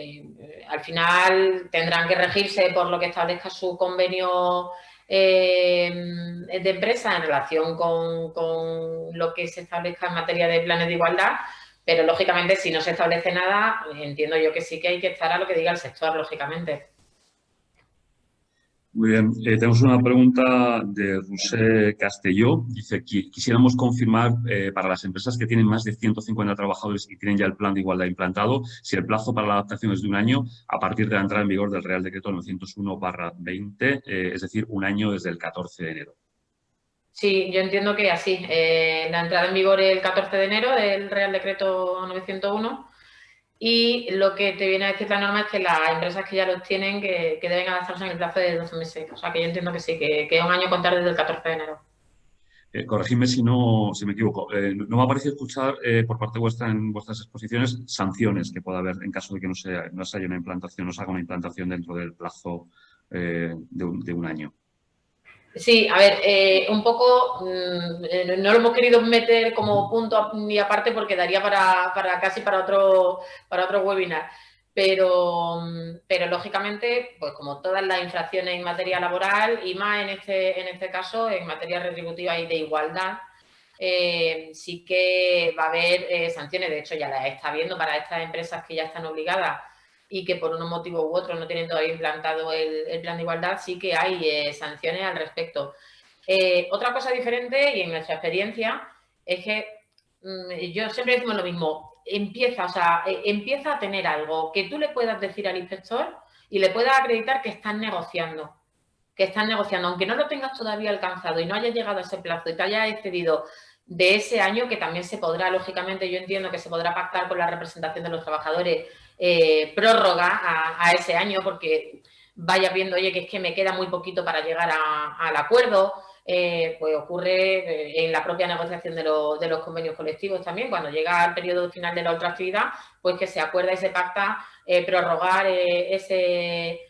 al final tendrán que regirse por lo que establezca su convenio de empresa en relación con lo que se establezca en materia de planes de igualdad, pero lógicamente si no se establece nada, entiendo yo que sí que hay que estar a lo que diga el sector, lógicamente. Muy bien, tenemos una pregunta de Roser Castelló. Dice, quisiéramos confirmar para las empresas que tienen más de 150 trabajadores y tienen ya el plan de igualdad implantado, si el plazo para la adaptación es de un año a partir de la entrada en vigor del Real Decreto 901/20, es decir, un año desde el 14 de enero. Sí, yo entiendo que así. La entrada en vigor es el 14 de enero del Real Decreto 901. Y lo que te viene a decir la norma es que las empresas que ya los tienen que deben adaptarse en el plazo de 12 meses. O sea, que yo entiendo que sí, que es un año contar desde el 14 de enero. Corregidme si me equivoco. No me ha parecido escuchar por parte vuestra en vuestras exposiciones sanciones que pueda haber en caso de que no se haya una implantación, no se haga una implantación dentro del plazo de un año. Sí, a ver, un poco no lo hemos querido meter como punto ni aparte porque daría casi para otro webinar. Pero lógicamente, pues como todas las infracciones en materia laboral y más en este caso, en materia retributiva y de igualdad, sí que va a haber sanciones. De hecho, ya las está habiendo para estas empresas que ya están obligadas y que por un motivo u otro no tienen todavía implantado el plan de igualdad, sí que hay sanciones al respecto. Otra cosa diferente, y en nuestra experiencia, es que yo siempre decimos lo mismo, empieza a tener algo que tú le puedas decir al inspector y le puedas acreditar que están negociando, aunque no lo tengas todavía alcanzado y no hayas llegado a ese plazo y te hayas excedido de ese año, que también se podrá, lógicamente, yo entiendo que se podrá pactar con la representación de los trabajadores prórroga a ese año, porque vayas viendo, oye, que es que me queda muy poquito para llegar al acuerdo, pues ocurre en la propia negociación de los convenios colectivos también, cuando llega el periodo final de la otra actividad, pues que se acuerda y se pacta prorrogar ese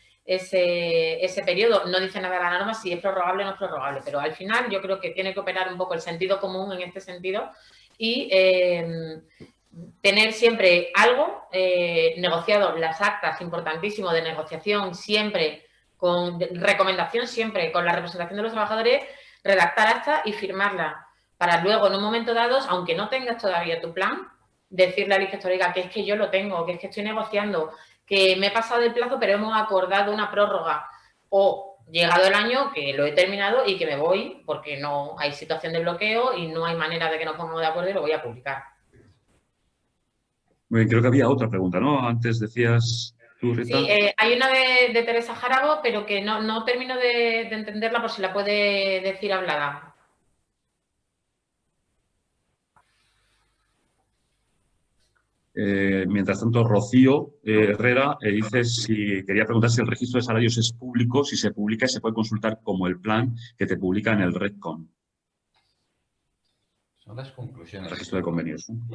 periodo. No dice nada la norma si es prorrogable o no es prorrogable, pero al final yo creo que tiene que operar un poco el sentido común en este sentido y tener siempre algo negociado, las actas, importantísimo, de negociación siempre, con recomendación siempre con la representación de los trabajadores, redactar actas y firmarla para luego en un momento dado, aunque no tengas todavía tu plan, decirle al inspector, oiga, que es que yo lo tengo, que es que estoy negociando, que me he pasado el plazo pero hemos acordado una prórroga o llegado el año que lo he terminado y que me voy porque no hay situación de bloqueo y no hay manera de que nos pongamos de acuerdo y lo voy a publicar. Muy bien, creo que había otra pregunta, ¿no? Antes decías tú, Rita. Sí, hay una de Teresa Jarago, pero que no termino de entenderla por si la puede decir hablada. Mientras tanto, Rocío Herrera dice si quería preguntar si el registro de salarios es público, si se publica y se puede consultar como el plan que te publica en el REDCON. Son las conclusiones. El registro de convenios, ¿no?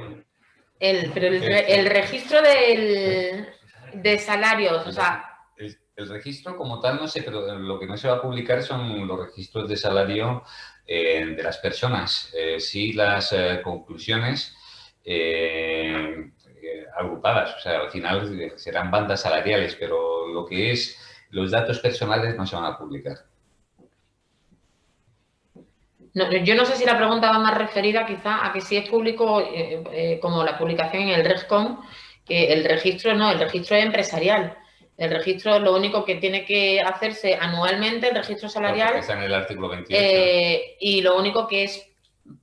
Pero el registro de salarios, o sea... El registro como tal no sé, pero lo que no se va a publicar son los registros de salario de las personas. Sí las conclusiones agrupadas, o sea, al final serán bandas salariales, pero lo que es los datos personales no se van a publicar. No, yo no sé si la pregunta va más referida quizá a que si es público como la publicación en el RESCOM, que el registro no, el registro es empresarial. El registro lo único que tiene que hacerse anualmente, el registro salarial. Está en el artículo 28. Y lo único que es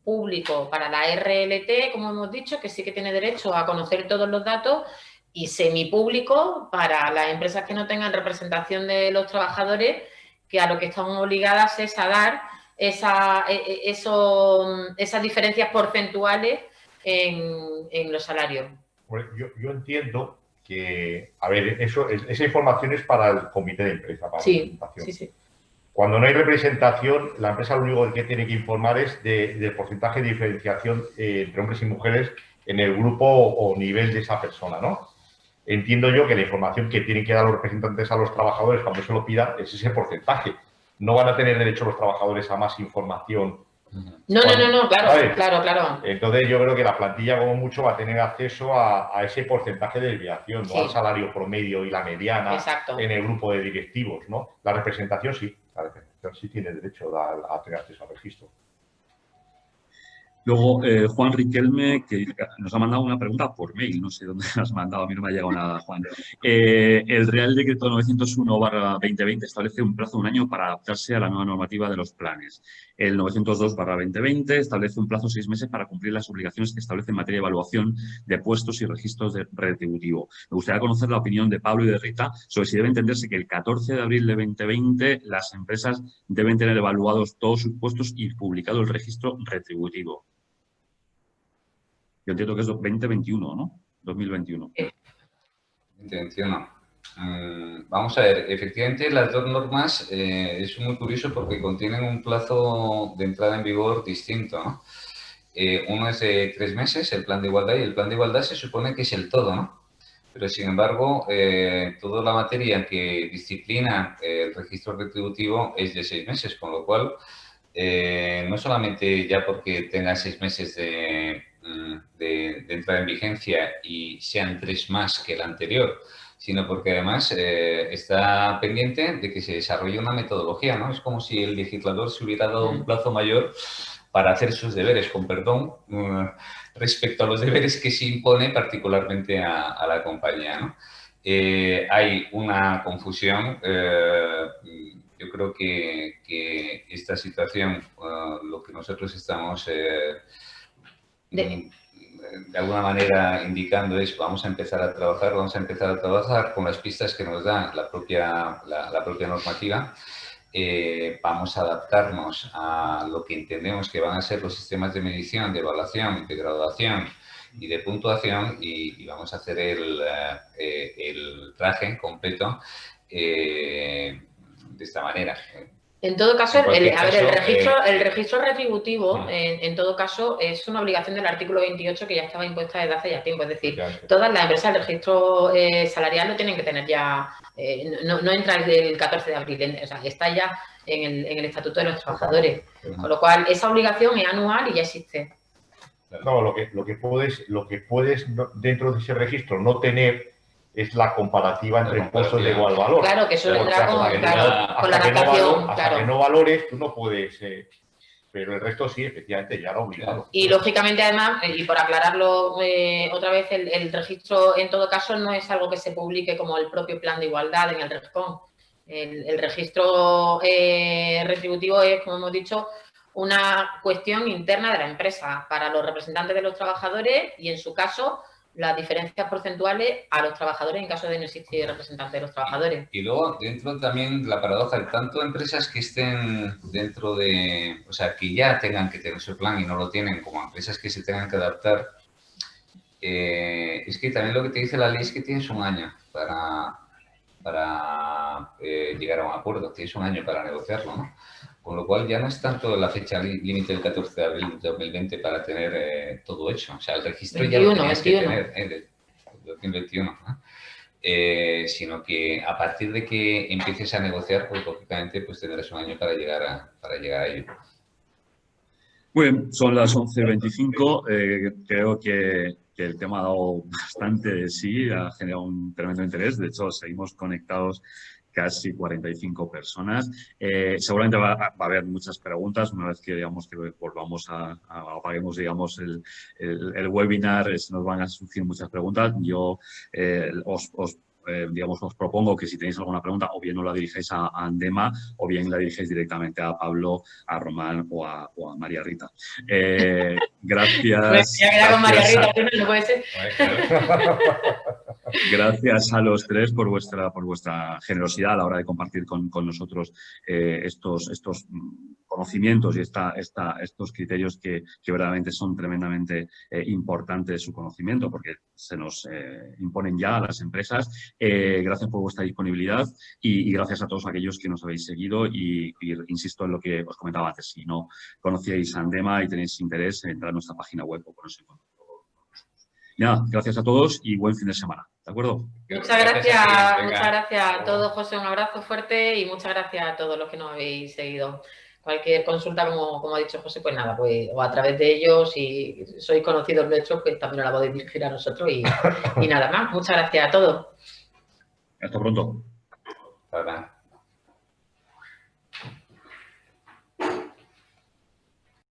público para la RLT, como hemos dicho, que sí que tiene derecho a conocer todos los datos, y semipúblico para las empresas que no tengan representación de los trabajadores, que a lo que están obligadas es a dar esas diferencias porcentuales en los salarios. Yo entiendo que, a ver, esa información es para el comité de empresa, para la representación. Sí. Cuando no hay representación, la empresa lo único que tiene que informar es del porcentaje de diferenciación entre hombres y mujeres en el grupo o nivel de esa persona, ¿no? Entiendo yo que la información que tienen que dar los representantes a los trabajadores cuando se lo pidan es ese porcentaje. No van a tener derecho los trabajadores a más información. No, claro. Entonces yo creo que la plantilla como mucho va a tener acceso a ese porcentaje de desviación, no al salario promedio y la mediana. Exacto. En el grupo de directivos, ¿no? La representación sí tiene derecho a tener acceso al registro. Luego, Juan Riquelme, que nos ha mandado una pregunta por mail, no sé dónde la has mandado, a mí no me ha llegado nada, Juan. El Real Decreto 901/2020 establece un plazo de un año para adaptarse a la nueva normativa de los planes. El 902/2020 establece un plazo de 6 meses para cumplir las obligaciones que establece en materia de evaluación de puestos y registros retributivos. Me gustaría conocer la opinión de Pablo y de Rita sobre si debe entenderse que el 14 de abril de 2020 las empresas deben tener evaluados todos sus puestos y publicado el registro retributivo. Yo entiendo que es 2021, ¿no? 2021. 2021. Vamos a ver, efectivamente las dos normas es muy curioso porque contienen un plazo de entrada en vigor distinto, ¿no? Uno es de 3 meses, el plan de igualdad, y el plan de igualdad se supone que es el todo, ¿no? Pero sin embargo, toda la materia que disciplina el registro retributivo es de 6 meses, con lo cual no solamente ya porque tenga 6 meses de entrada en vigencia y sean 3 más que el anterior, sino porque además está pendiente de que se desarrolle una metodología, ¿no? Es como si el legislador se hubiera dado un plazo mayor para hacer sus deberes, con perdón, respecto a los deberes que se impone particularmente a la compañía, ¿no? Hay una confusión. Yo creo que esta situación, lo que nosotros estamos de alguna manera indicando es vamos a empezar a trabajar con las pistas que nos da la propia normativa. Vamos a adaptarnos a lo que entendemos que van a ser los sistemas de medición, de evaluación, de graduación y de puntuación y vamos a hacer el traje completo de esta manera. En todo caso, el registro retributivo, en todo caso, es una obligación del artículo 28 que ya estaba impuesta desde hace ya tiempo. Es decir, todas las empresas el registro salarial lo tienen que tener ya, no entra el 14 de abril, o sea, está ya en el Estatuto de los Trabajadores. Con lo cual, esa obligación es anual y ya existe. No, lo que puedes dentro de ese registro no tener es la comparativa entre puestos de igual valor. Claro, que eso vendrá con la adaptación. Hasta que no valores, tú no puedes... pero el resto sí, efectivamente, ya lo obligado. Y lógicamente, además, y por aclararlo otra vez, el registro, en todo caso, no es algo que se publique como el propio plan de igualdad en el RESCOM. El registro retributivo es, como hemos dicho, una cuestión interna de la empresa para los representantes de los trabajadores y, en su caso, las diferencias porcentuales a los trabajadores en caso de no existir representante de los trabajadores. Y luego, dentro también la paradoja, tanto empresas que estén dentro de, o sea, que ya tengan que tener su plan y no lo tienen, como empresas que se tengan que adaptar, es que también lo que te dice la ley es que tienes un año para llegar a un acuerdo, tienes un año para negociarlo, ¿no? Con lo cual ya no es tanto la fecha límite del 14 de abril de 2020 para tener todo hecho. O sea, el registro 21, ya lo tenías que tener, del 2021, ¿no? Sino que a partir de que empieces a negociar, pues lógicamente pues tendrás un año para llegar a ello. Muy bien, son las 11:25. Creo que el tema ha dado bastante de sí, ha generado un tremendo interés. De hecho, seguimos conectados casi 45 personas. Seguramente va a haber muchas preguntas una vez que, digamos, que volvamos apaguemos, digamos, el webinar. Nos van a surgir muchas preguntas. Yo digamos, os propongo que si tenéis alguna pregunta, o bien no la dirijáis a Andema, o bien la dirigéis directamente a Pablo, a Román o a María Rita. Gracias. Con María Rita, no puede ser. Gracias a los tres por vuestra generosidad a la hora de compartir con nosotros estos conocimientos y estos criterios que verdaderamente son tremendamente importantes su conocimiento, porque se nos imponen ya a las empresas. Gracias por vuestra disponibilidad y gracias a todos aquellos que nos habéis seguido y insisto en lo que os comentaba antes, si no conocíais Andema y tenéis interés, entrad a nuestra página web o poneros en contacto. Nada, gracias a todos y buen fin de semana. ¿De acuerdo? Muchas gracias a todos, José. Un abrazo fuerte y muchas gracias a todos los que nos habéis seguido. Cualquier consulta, como ha dicho José, pues nada, pues o a través de ellos, si sois conocidos nuestros, pues también nos la podéis dirigir a nosotros y nada más. Muchas gracias a todos. Hasta pronto. Bye, bye.